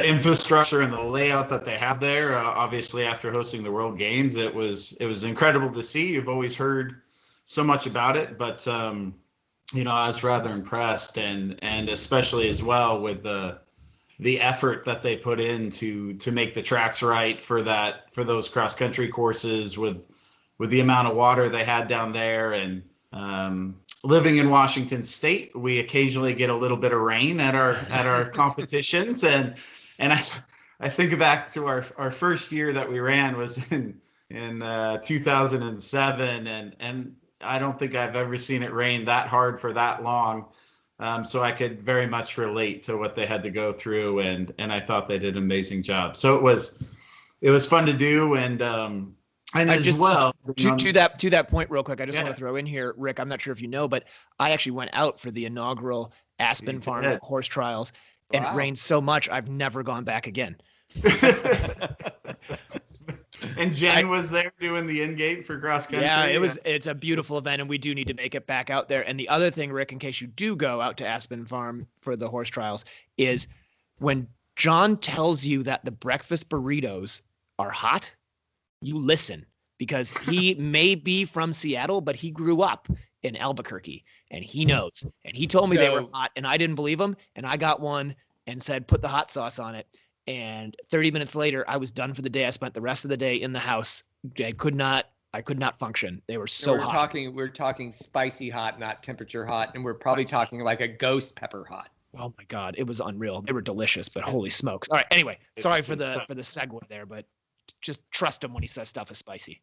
infrastructure and the layout that they have there. Obviously, after hosting the World Games, it was incredible to see. You've always heard so much about it, but I was rather impressed, and especially as well with the effort that they put in to make the tracks right for those cross country courses with the amount of water they had down there. And living in Washington State, we occasionally get a little bit of rain at our competitions, and I think back to our first year that we ran was in 2007, and I don't think I've ever seen it rain that hard for that long. So I could very much relate to what they had to go through, and I thought they did an amazing job. So it was fun to do, and as well to that point real quick, I just want to throw in here, Rick, I'm not sure if you know, but I actually went out for the inaugural Aspen Farm Horse Trials, and it rained so much I've never gone back again. And Jen was there doing the in-gate for cross country. Yeah, it's a beautiful event, and we do need to make it back out there. And the other thing, Rick, in case you do go out to Aspen Farm for the horse trials, is when Jon tells you that the breakfast burritos are hot, you listen, because he may be from Seattle, but he grew up in Albuquerque, and he knows. And he told me they were hot, and I didn't believe him. And I got one and said, put the hot sauce on it. And 30 minutes later, I was done for the day. I spent the rest of the day in the house. I could not function. They were so hot. We're talking spicy hot, not temperature hot, and we're probably talking like a ghost pepper hot. Oh my God, it was unreal. They were delicious, but holy smokes! All right, anyway, sorry for the segue there, but just trust him when he says stuff is spicy.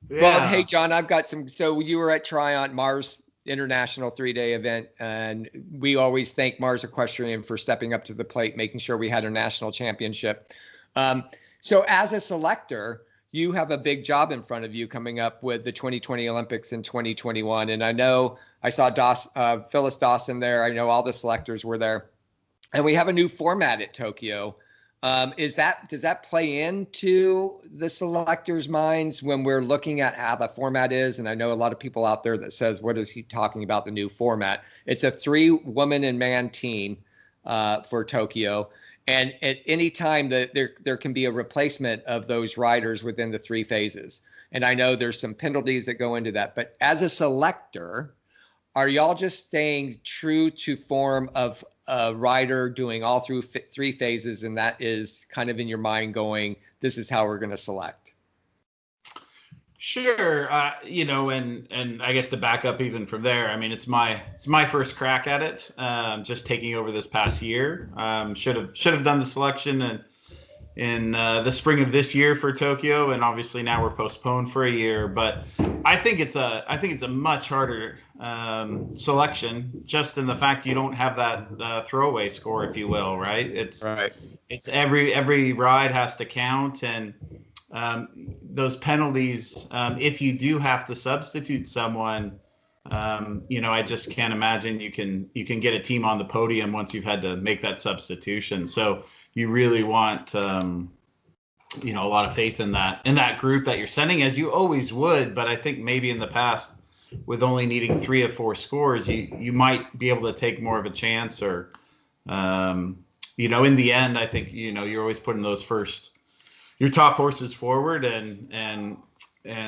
Yeah. Well, hey Jon, I've got some. So you were at Tryon, Mars International 3-day event, and we always thank Mars Equestrian for stepping up to the plate, making sure we had a national championship. So as a selector, you have a big job in front of you coming up with the 2020 Olympics in 2021. And I know I saw Phyllis Dawson there. I know all the selectors were there. And we have a new format at Tokyo. Does that play into the selectors' minds when we're looking at how the format is? And I know a lot of people out there that says, what is he talking about, the new format? It's a 3-woman and man team for Tokyo. And at any time that there can be a replacement of those riders within the 3 phases. And I know there's some penalties that go into that. But as a selector, are y'all just staying true to form of a rider doing all through 3 phases, and that is kind of in your mind going, this is how we're going to select? Sure. And I guess to back up even from there, I mean, it's my first crack at it. Just taking over this past year. Should have done the selection in the spring of this year for Tokyo, and obviously now we're postponed for a year. But I think it's a much harder selection, just in the fact you don't have that throwaway score, if you will, right? It's every ride has to count, and those penalties, if you do have to substitute someone, I just can't imagine you can get a team on the podium once you've had to make that substitution. So you really want a lot of faith in that group that you're sending, as you always would. But I think maybe in the past, with only needing 3 of 4 scores, you might be able to take more of a chance, or in the end, I think you're always putting your top horses forward and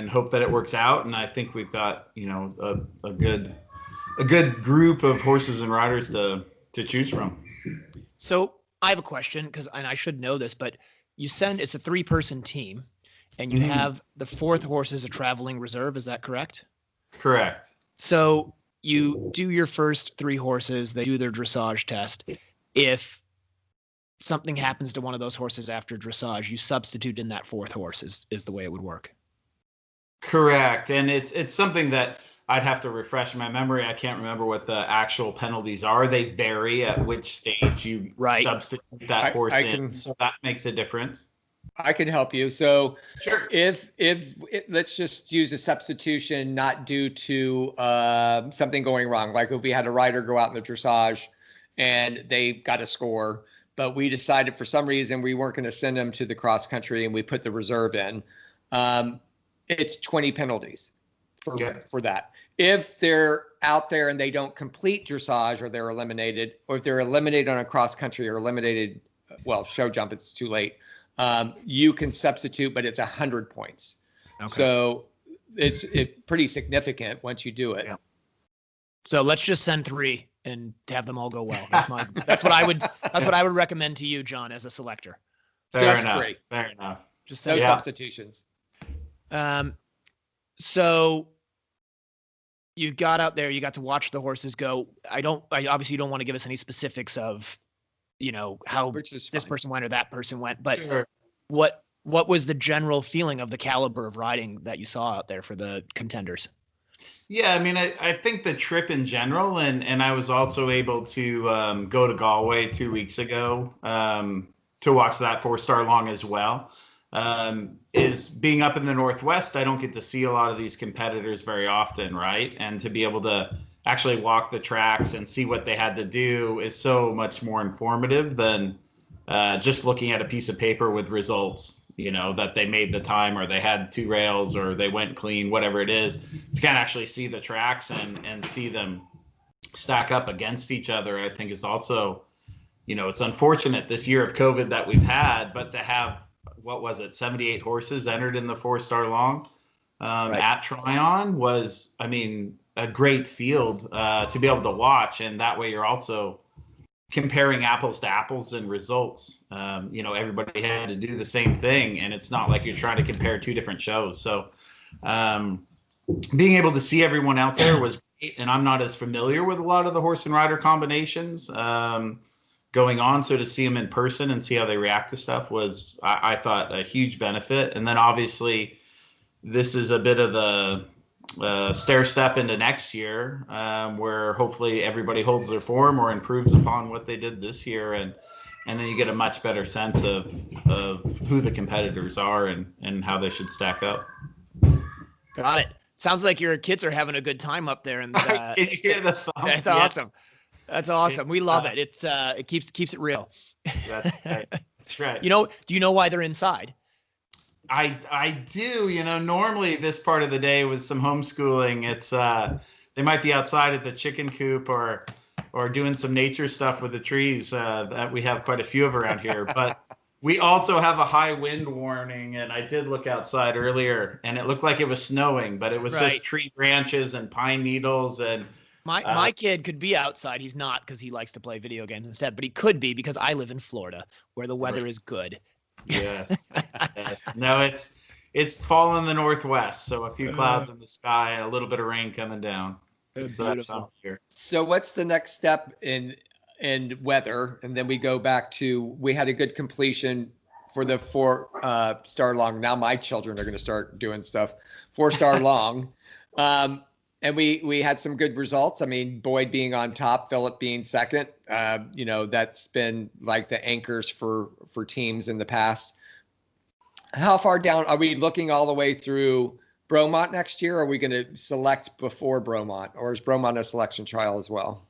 hope that it works out. And I think we've got a good group of horses and riders to choose from. So I have a question, and I should know this, but it's a 3-person team, and you have the 4th horse as a traveling reserve. Is that correct? Correct. So you do your first 3 horses, they do their dressage test. If something happens to one of those horses after dressage, you substitute in that 4th horse is the way it would work. Correct. And it's something that I'd have to refresh my memory. I can't remember what the actual penalties are. They vary at which stage you substitute that horse in. So that makes a difference. I can help you. So sure. If let's just use a substitution not due to something going wrong, like if we had a rider go out in the dressage and they got a score, but we decided for some reason we weren't going to send them to the cross country and we put the reserve in, it's 20 penalties for that. If they're out there and they don't complete dressage, or they're eliminated, or if they're eliminated on a cross country or eliminated, show jump, it's too late. You can substitute, but it's 100 points. Okay. So it's pretty significant once you do it. Yeah. So let's just send 3 and have them all go well. That's what I would recommend to you, Jon, as a selector. Fair enough. Just no substitutions. So you got out there, you got to watch the horses go. I obviously don't want to give us any specifics of how this person went or that person went, but sure. What was the general feeling of the caliber of riding that you saw out there for the contenders? Yeah, I mean, I think the trip in general, and I was also able to go to Galway 2 weeks ago to watch that 4-star long as well. Is being up in the Northwest, I don't get to see a lot of these competitors very often, right? And to be able to actually walk the tracks and see what they had to do is so much more informative than just looking at a piece of paper with results. that they made the time, or they had 2 rails, or they went clean, whatever it is, to kind of actually see the tracks and see them stack up against each other, I think is also, it's unfortunate this year of COVID that we've had, but to have, 78 horses entered in the 4-star long at Tryon was, a great field to be able to watch. And that way you're also comparing apples to apples in results. Everybody had to do the same thing, and it's not like you're trying to compare 2 different shows. So being able to see everyone out there was great. And I'm not as familiar with a lot of the horse and rider combinations going on. So to see them in person and see how they react to stuff was, I thought, a huge benefit. And then obviously this is a bit of the stair step into next year, where hopefully everybody holds their form or improves upon what they did this year, and then you get a much better sense of who the competitors are and how they should stack up. Got it. Sounds like your kids are having a good time up there, and Did you hear the thumbs? that's awesome. That's awesome. We love it. It's it keeps it real. That's right. That's right. Do you know why they're inside? I do. Normally this part of the day with some homeschooling, it's they might be outside at the chicken coop or doing some nature stuff with the trees that we have quite a few of around here. But we also have a high wind warning, and I did look outside earlier, and it looked like it was snowing, but it was just tree branches and pine needles. And my kid could be outside. He's not, because he likes to play video games instead, but he could be because I live in Florida where the weather is good. Yes. No, it's fall in the northwest, so a few clouds in the sky and a little bit of rain coming down. So what's the next step in weather? And then we go back to, we had a good completion for the 4-star long. Now my children are going to start doing stuff 4-star long. And we had some good results. Boyd being on top, Phillip being second. That's been like the anchors for teams in the past. How far down are we looking all the way through Bromont next year? Or are we going to select before Bromont, or is Bromont a selection trial as well?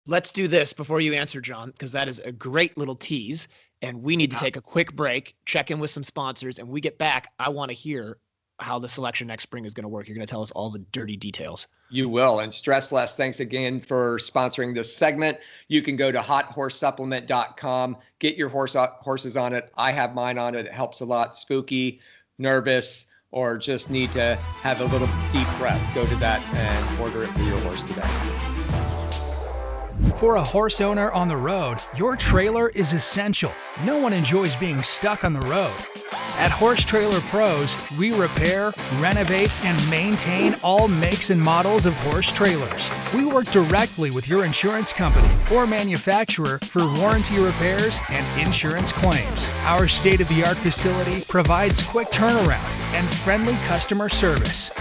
Let's do this before you answer, John, because that is a great little tease. And we need to take a quick break, check in with some sponsors, and we get back. I want to hear how the selection next spring is going to work. You're going to tell us all the dirty details. You will. And STRESSLESS, thanks again for sponsoring this segment. You can go to hothorsesupplement.com, get your horses on it. I have mine on it. It helps a lot. Spooky, nervous, or just need to have a little deep breath. Go to that and order it for your horse today. For a horse owner on the road, your trailer is essential. No one enjoys being stuck on the road. At Horse Trailer Pros, we repair, renovate, and maintain all makes and models of horse trailers. We work directly with your insurance company or manufacturer for warranty repairs and insurance claims. Our state-of-the-art facility provides quick turnaround and friendly customer service.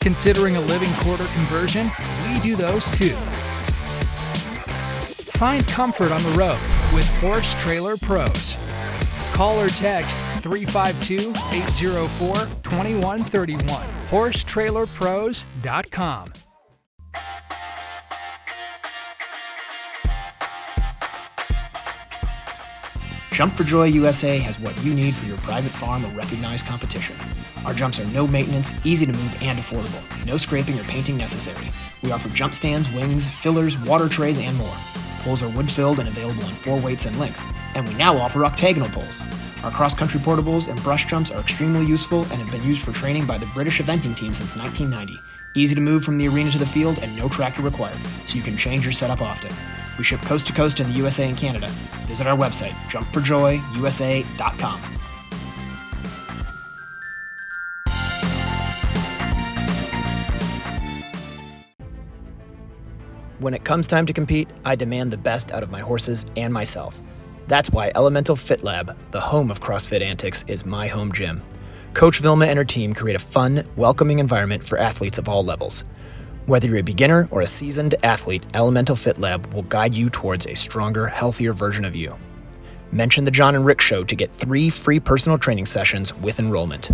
Considering a living quarter conversion? We do those too. Find comfort on the road with Horse Trailer Pros. Call or text 352-804-2131. HorseTrailerPros.com. Jump for Joy USA has what you need for your private farm or recognized competition. Our jumps are no maintenance, easy to move, and affordable. No scraping or painting necessary. We offer jump stands, wings, fillers, water trays, and more. Poles are wood-filled and available in 4 weights and lengths. And we now offer octagonal poles. Our cross-country portables and brush jumps are extremely useful and have been used for training by the British eventing team since 1990. Easy to move from the arena to the field and no tractor required, so you can change your setup often. We ship coast to coast in the USA and Canada. Visit our website, jumpforjoyusa.com. When it comes time to compete, I demand the best out of my horses and myself. That's why Elemental Fit Lab, the home of CrossFit antics, is my home gym. Coach Vilma and her team create a fun, welcoming environment for athletes of all levels. Whether you're a beginner or a seasoned athlete, Elemental Fit Lab will guide you towards a stronger, healthier version of you. Mention the Jon and Rick Show to get 3 free personal training sessions with enrollment.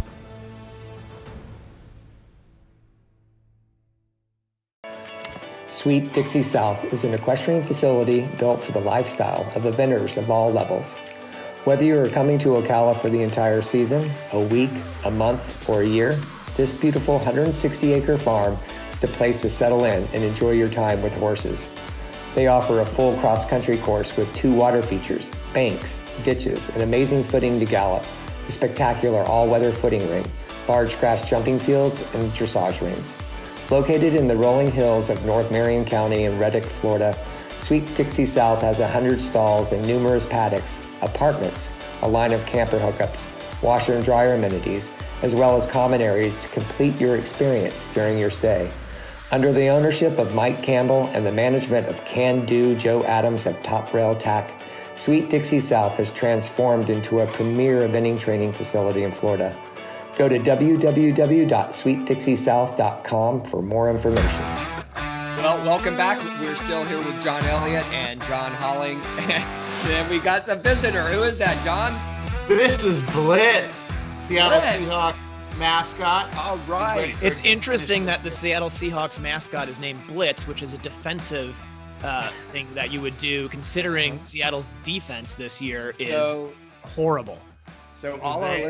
Sweet Dixie South is an equestrian facility built for the lifestyle of eventers of all levels. Whether you are coming to Ocala for the entire season, a week, a month, or a year, this beautiful 160-acre farm is the place to settle in and enjoy your time with horses. They offer a full cross-country course with 2 water features, banks, ditches, and amazing footing to gallop, a spectacular all-weather footing ring, large grass jumping fields, and dressage rings. Located in the rolling hills of North Marion County in Reddick, Florida, Sweet Dixie South has 100 stalls and numerous paddocks, apartments, a line of camper hookups, washer and dryer amenities, as well as common areas to complete your experience during your stay. Under the ownership of Mike Campbell and the management of Can-Do Joe Adams of Top Rail Tack, Sweet Dixie South has transformed into a premier eventing training facility in Florida. Go to www.sweetdixiesouth.com for more information. Well, welcome back. We're still here with Jon Elliott and John Holling. And we got some visitor. Who is that, John? This is Blitz, Seattle Seahawks mascot. All right. It's interesting that the Seattle Seahawks mascot is named Blitz, which is a defensive thing that you would do, considering Seattle's defense this year is horrible. So all our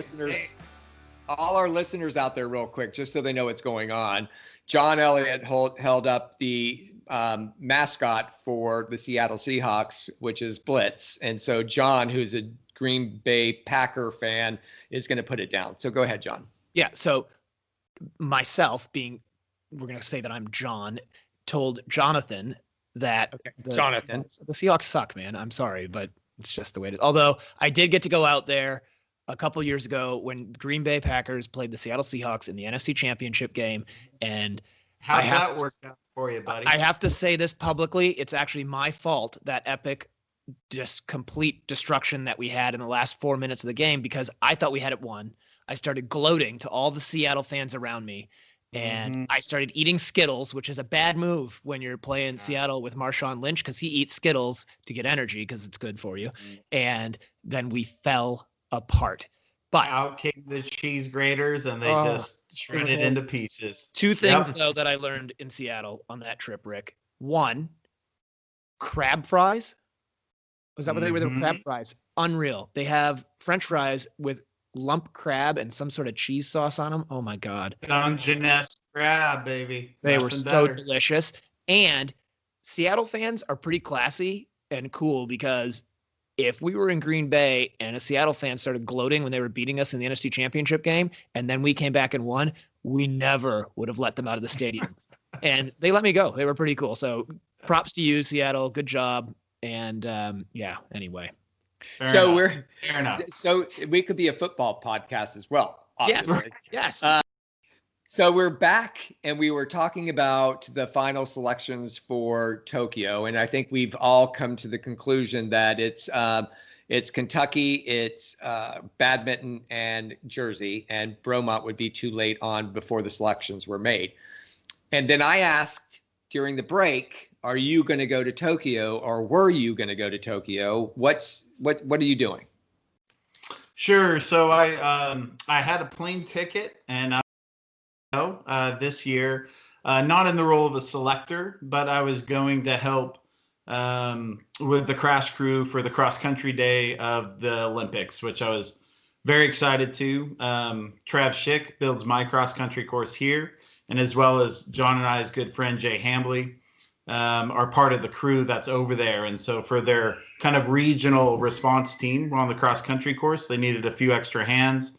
listeners out there, real quick, just so they know what's going on. Jon Elliott held up the mascot for the Seattle Seahawks, which is Blitz. And so John, who's a Green Bay Packer fan, is going to put it down. So go ahead, John. Yeah. So myself we're going to say that I'm John, told Jonathan that the Seahawks suck, man. I'm sorry, but it's just the way it is. Although I did get to go out there a couple years ago when Green Bay Packers played the Seattle Seahawks in the NFC Championship game. And how'd that work out for you, buddy? I have to say this publicly. It's actually my fault, that epic, just complete destruction that we had in the last 4 minutes of the game, because I thought we had it won. I started gloating to all the Seattle fans around me. And I started eating Skittles, which is a bad move when you're playing Seattle with Marshawn Lynch, because he eats Skittles to get energy because it's good for you. And then we fell apart. But out came the cheese graters and they just shredded into pieces. 2 things though that I learned in Seattle on that trip, Rick. 1, crab fries. Was that what they were? They were crab fries. Unreal. They have French fries with lump crab and some sort of cheese sauce on them. Oh my God. Dungeness crab, baby. They were so delicious. And Seattle fans are pretty classy and cool, because if we were in Green Bay and a Seattle fan started gloating when they were beating us in the NFC Championship game, and then we came back and won, we never would have let them out of the stadium. And they let me go. They were pretty cool. So props to you, Seattle. Good job. And anyway. Fair enough. So we could be a football podcast as well, obviously. Yes. So we're back, and we were talking about the final selections for Tokyo, and I think we've all come to the conclusion that it's Kentucky, it's badminton, and Jersey, and Bromont would be too late on before the selections were made. And then I asked during the break, are you going to go to Tokyo, or were you going to go to Tokyo? What are you doing? Sure. So I had a plane ticket, and this year, not in the role of a selector, but I was going to help with the crash crew for the cross country day of the Olympics, which I was very excited to. Trav Schick builds my cross country course here, and as well as John and I's good friend Jay Hambley are part of the crew that's over there. And so for their kind of regional response team on the cross country course, they needed a few extra hands.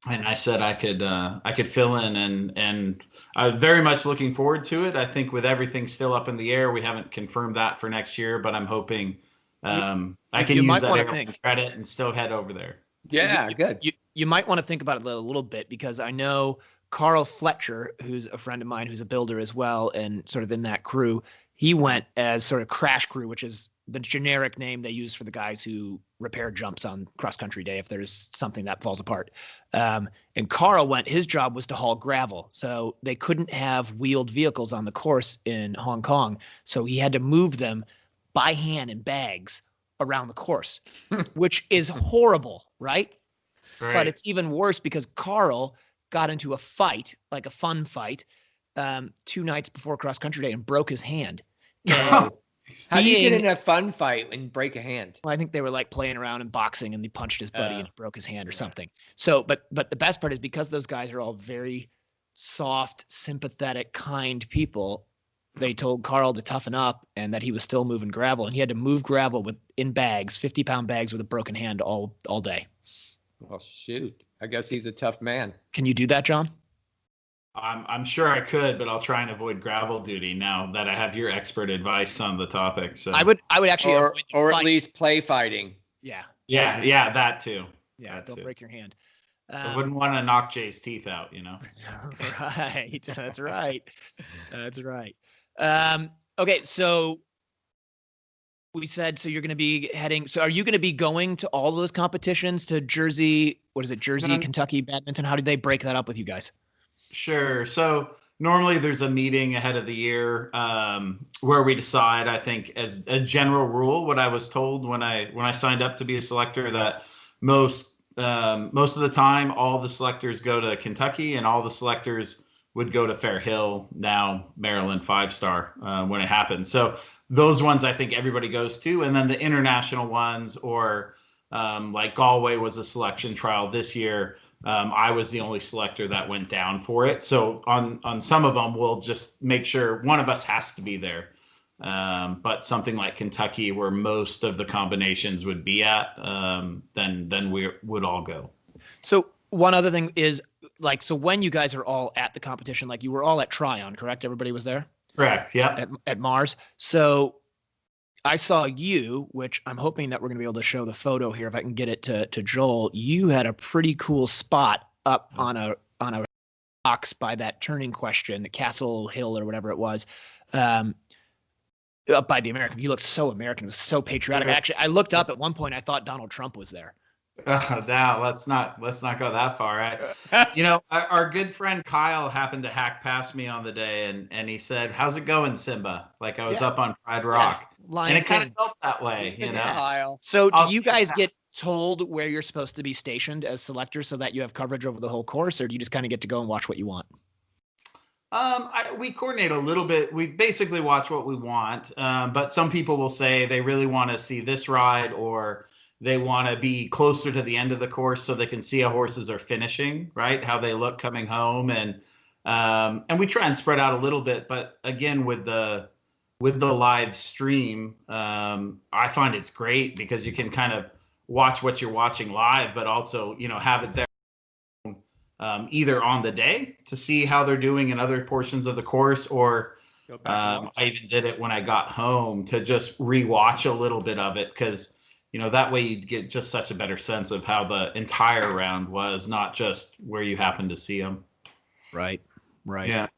And I said I could fill in, and I'm very much looking forward to it. I think with everything still up in the air, we haven't confirmed that for next year, but I'm hoping I can use that credit and still head over there. Yeah, good. You might want to think about it a little bit, because I know Carl Fletcher, who's a friend of mine, who's a builder as well, and sort of in that crew, he went as sort of crash crew, which is the generic name they use for the guys who repair jumps on cross country day if there's something that falls apart. And Carl went, his job was to haul gravel. So they couldn't have wheeled vehicles on the course in Hong Kong. So he had to move them by hand in bags around the course, which is horrible, right? But it's even worse because Carl got into a fight, like a fun fight, 2 nights before cross country day, and broke his hand. And How do you get in a fun fight and break a hand? Well, I think they were like playing around and boxing, and he punched his buddy and broke his hand or something. So, but the best part is because those guys are all very soft, sympathetic, kind people. They told Carl to toughen up and that he was still moving gravel, and he had to move gravel in bags, 50-pound bags with a broken hand all day. Well, shoot. I guess he's a tough man. Can you do that, Jon? I'm sure I could, but I'll try and avoid gravel duty now that I have your expert advice on the topic. So I would actually or at least play fighting. Yeah, that too. Yeah, don't break your hand. I wouldn't want to knock Jay's teeth out, Right. That's right. That's right. Okay, so we said, so you're going to be heading. So are you going to be going to all those competitions to Jersey? What is it? Jersey, Kentucky badminton. How did they break that up with you guys? Sure. So normally there's a meeting ahead of the year where we decide, I think as a general rule, what I was told when I signed up to be a selector, that most of the time, all the selectors go to Kentucky and all the selectors would go to Fair Hill, now Maryland 5-star, when it happens. So those ones I think everybody goes to. And then the international ones, or like Galway was a selection trial this year. I was the only selector that went down for it. So on some of them, we'll just make sure one of us has to be there. But something like Kentucky, where most of the combinations would be at, then we would all go. So one other thing is, like, so when you guys are all at the competition, like you were all at Tryon, correct? Everybody was there? Correct. Yeah. At Mars. So I saw you, which I'm hoping that we're going to be able to show the photo here if I can get it to Joel. You had a pretty cool spot up on a box by that turning question, Castle Hill or whatever it was. Up by the American. You looked so American. It was so patriotic. Actually, I looked up at one point. I thought Donald Trump was there. Now let's not go that far. Our good friend Kyle happened to hack past me on the day, and he said, "How's it going, Simba?" Like I was up on Pride Rock, and it kind of felt that way, Kyle. So do you guys get told where you're supposed to be stationed as selectors so that you have coverage over the whole course, or do you just kind of get to go and watch what you want? We coordinate a little bit. We basically watch what we want, but some people will say they really want to see this ride, or they want to be closer to the end of the course so they can see how horses are finishing, right? How they look coming home, and we try and spread out a little bit. But again, with the live stream, I find it's great because you can kind of watch what you're watching live, but also have it there. Either on the day to see how they're doing in other portions of the course, or I even did it when I got home to just rewatch a little bit of it, because that way you get just such a better sense of how the entire round was, not just where you happen to see them. Right. Yeah.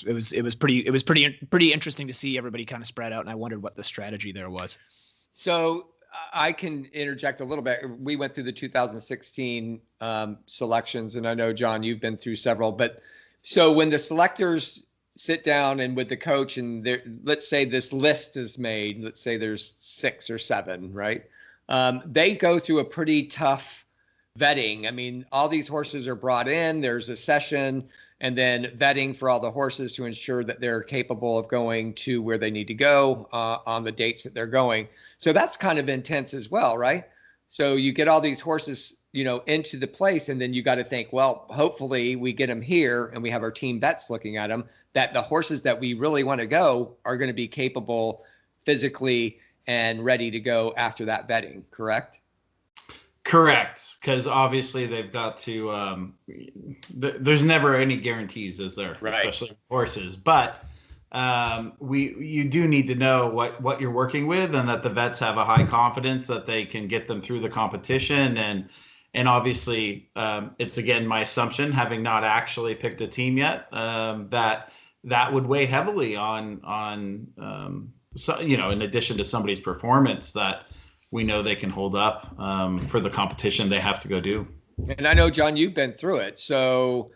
It was pretty interesting to see everybody kind of spread out, and I wondered what the strategy there was. So I can interject a little bit. We went through the 2016 selections, and I know, Jon, you've been through several. But so when the selectors sit down and with the coach, and let's say this list is made, let's say there's 6 or 7, right? They go through a pretty tough vetting. I mean, all these horses are brought in, there's a session, and then vetting for all the horses to ensure that they're capable of going to where they need to go on the dates that they're going. So that's kind of intense as well, right? So you get all these horses, into the place, and then you got to think, well, hopefully we get them here and we have our team vets looking at them, that the horses that we really want to go are going to be capable physically and ready to go after that vetting, correct? Correct, because obviously they've got to. There's never any guarantees, is there? Right. Especially horses, but you do need to know what you're working with, and that the vets have a high confidence that they can get them through the competition, and obviously it's again my assumption, having not actually picked a team yet, that would weigh heavily on so in addition to somebody's performance, that we know they can hold up for the competition they have to go do. And I know, Jon, you've been through it. So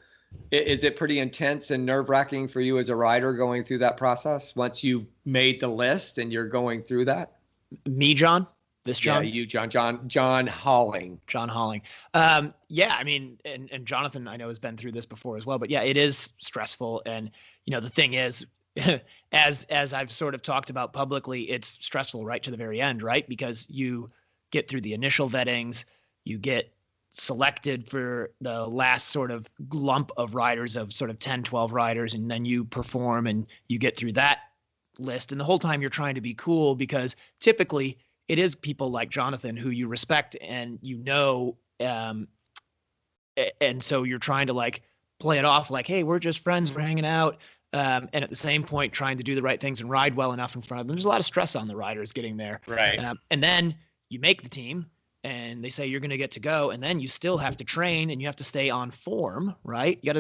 is it pretty intense and nerve-wracking for you as a rider going through that process once you've made the list and you're going through that? Me, Jon? This Jon? Yeah, you, Jon Holling. Jon Holling. Yeah, I mean, and Jonathan, I know, has been through this before as well. But yeah, it is stressful. And, the thing is, as I've sort of talked about publicly, it's stressful right to the very end, right? Because you get through the initial vettings, you get selected for the last sort of lump of riders of sort of 10, 12 riders, and then you perform and you get through that list. And the whole time you're trying to be cool, because typically it is people like Jonathan who you respect and and so you're trying to like play it off like, hey, we're just friends, we're hanging out. And at the same point, trying to do the right things and ride well enough in front of them. There's a lot of stress on the riders getting there. Right. And then you make the team and they say you're going to get to go. And then you still have to train and you have to stay on form, right? You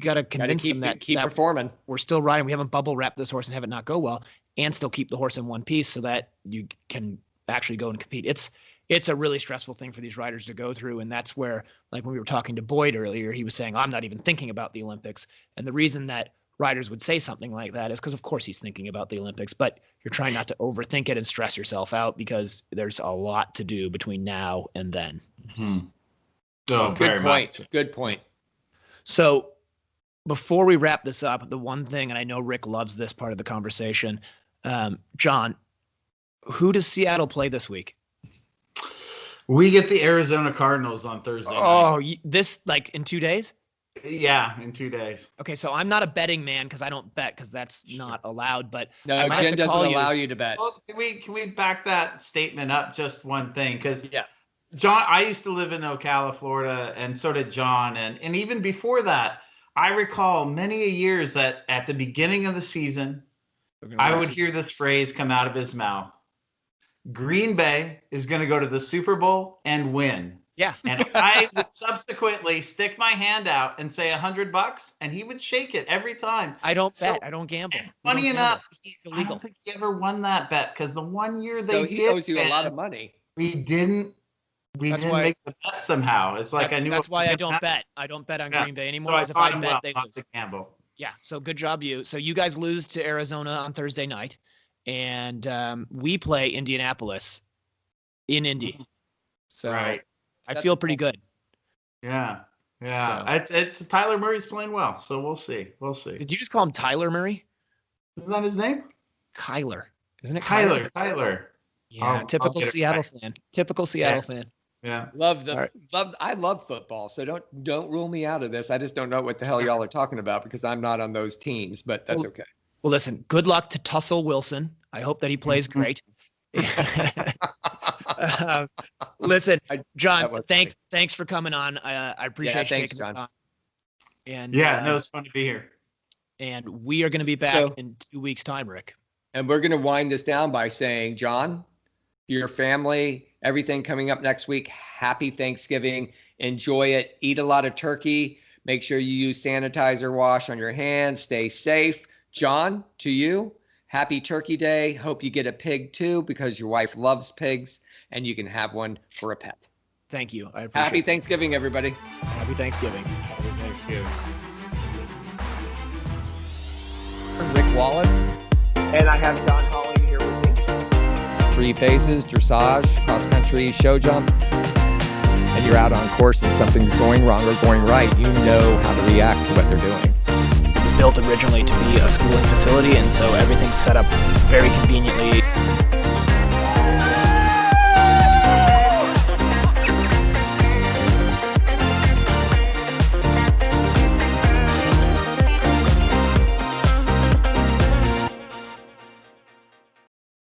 got to convince them that keep performing. We're still riding. We haven't bubble wrapped this horse and have it not go well, and still keep the horse in one piece so that you can actually go and compete. It's a really stressful thing for these riders to go through. And that's where, like when we were talking to Boyd earlier, he was saying, I'm not even thinking about the Olympics. And the reason that riders would say something like that is because of course he's thinking about the Olympics, but you're trying not to overthink it and stress yourself out because there's a lot to do between now and then. Mm-hmm. So good point. Good point. So before we wrap this up, the one thing, and I know Rick loves this part of the conversation, Jon, who does Seattle play this week? We get the Arizona Cardinals on Thursday night. Oh, this like in 2 days? Yeah, in 2 days. Okay, so I'm not a betting man because I don't bet because that's not allowed. But no, Jen doesn't allow you to bet. Well, can we back that statement up just one thing? Because Jon, I used to live in Ocala, Florida, and so did Jon, and even before that, I recall many years that at the beginning of the season, I would hear this phrase come out of his mouth: Green Bay is going to go to the Super Bowl and win. Yeah. And I would subsequently stick my hand out and say $100, and he would shake it every time. I don't bet. I don't gamble. Funny enough, I don't think he ever won that bet because the one year he owes you a lot of money. We didn't make the bet somehow. It's like I knew. That's why I don't bet. I don't bet on Green Bay anymore. So if I bet, they lose. Gamble. Yeah. So good job, you. So you guys lose to Arizona on Thursday night, and we play Indianapolis in Indy. So right. I feel pretty good. Yeah. Yeah. So, it's Tyler Murray's playing well, so we'll see. Did you just call him Tyler Murray? Isn't that his name? Kyler. Isn't it Tyler. Yeah, typical Seattle fan. Typical Seattle fan. Yeah. I love football, so don't rule me out of this. I just don't know what the hell y'all are talking about because I'm not on those teams, but that's okay. Well, listen, good luck to Tussle Wilson. I hope that he plays great. Listen, Jon, thanks for coming on. I appreciate you taking the time. And it's fun to be here. And we are going to be back in 2 weeks' time, Rick. And we're going to wind this down by saying, Jon, your family, everything coming up next week, happy Thanksgiving. Enjoy it. Eat a lot of turkey. Make sure you use sanitizer wash on your hands. Stay safe. Jon, to you, happy Turkey Day. Hope you get a pig too because your wife loves pigs and you can have one for a pet. Thank you. I appreciate Happy Thanksgiving, everybody. Happy Thanksgiving. Happy Thanksgiving. Rick Wallace. And I have Don Holly here with me. 3 phases: dressage, cross country, show jump. And you're out on course and something's going wrong or going right. You know how to react to what they're doing. It was built originally to be a schooling facility, and so everything's set up very conveniently.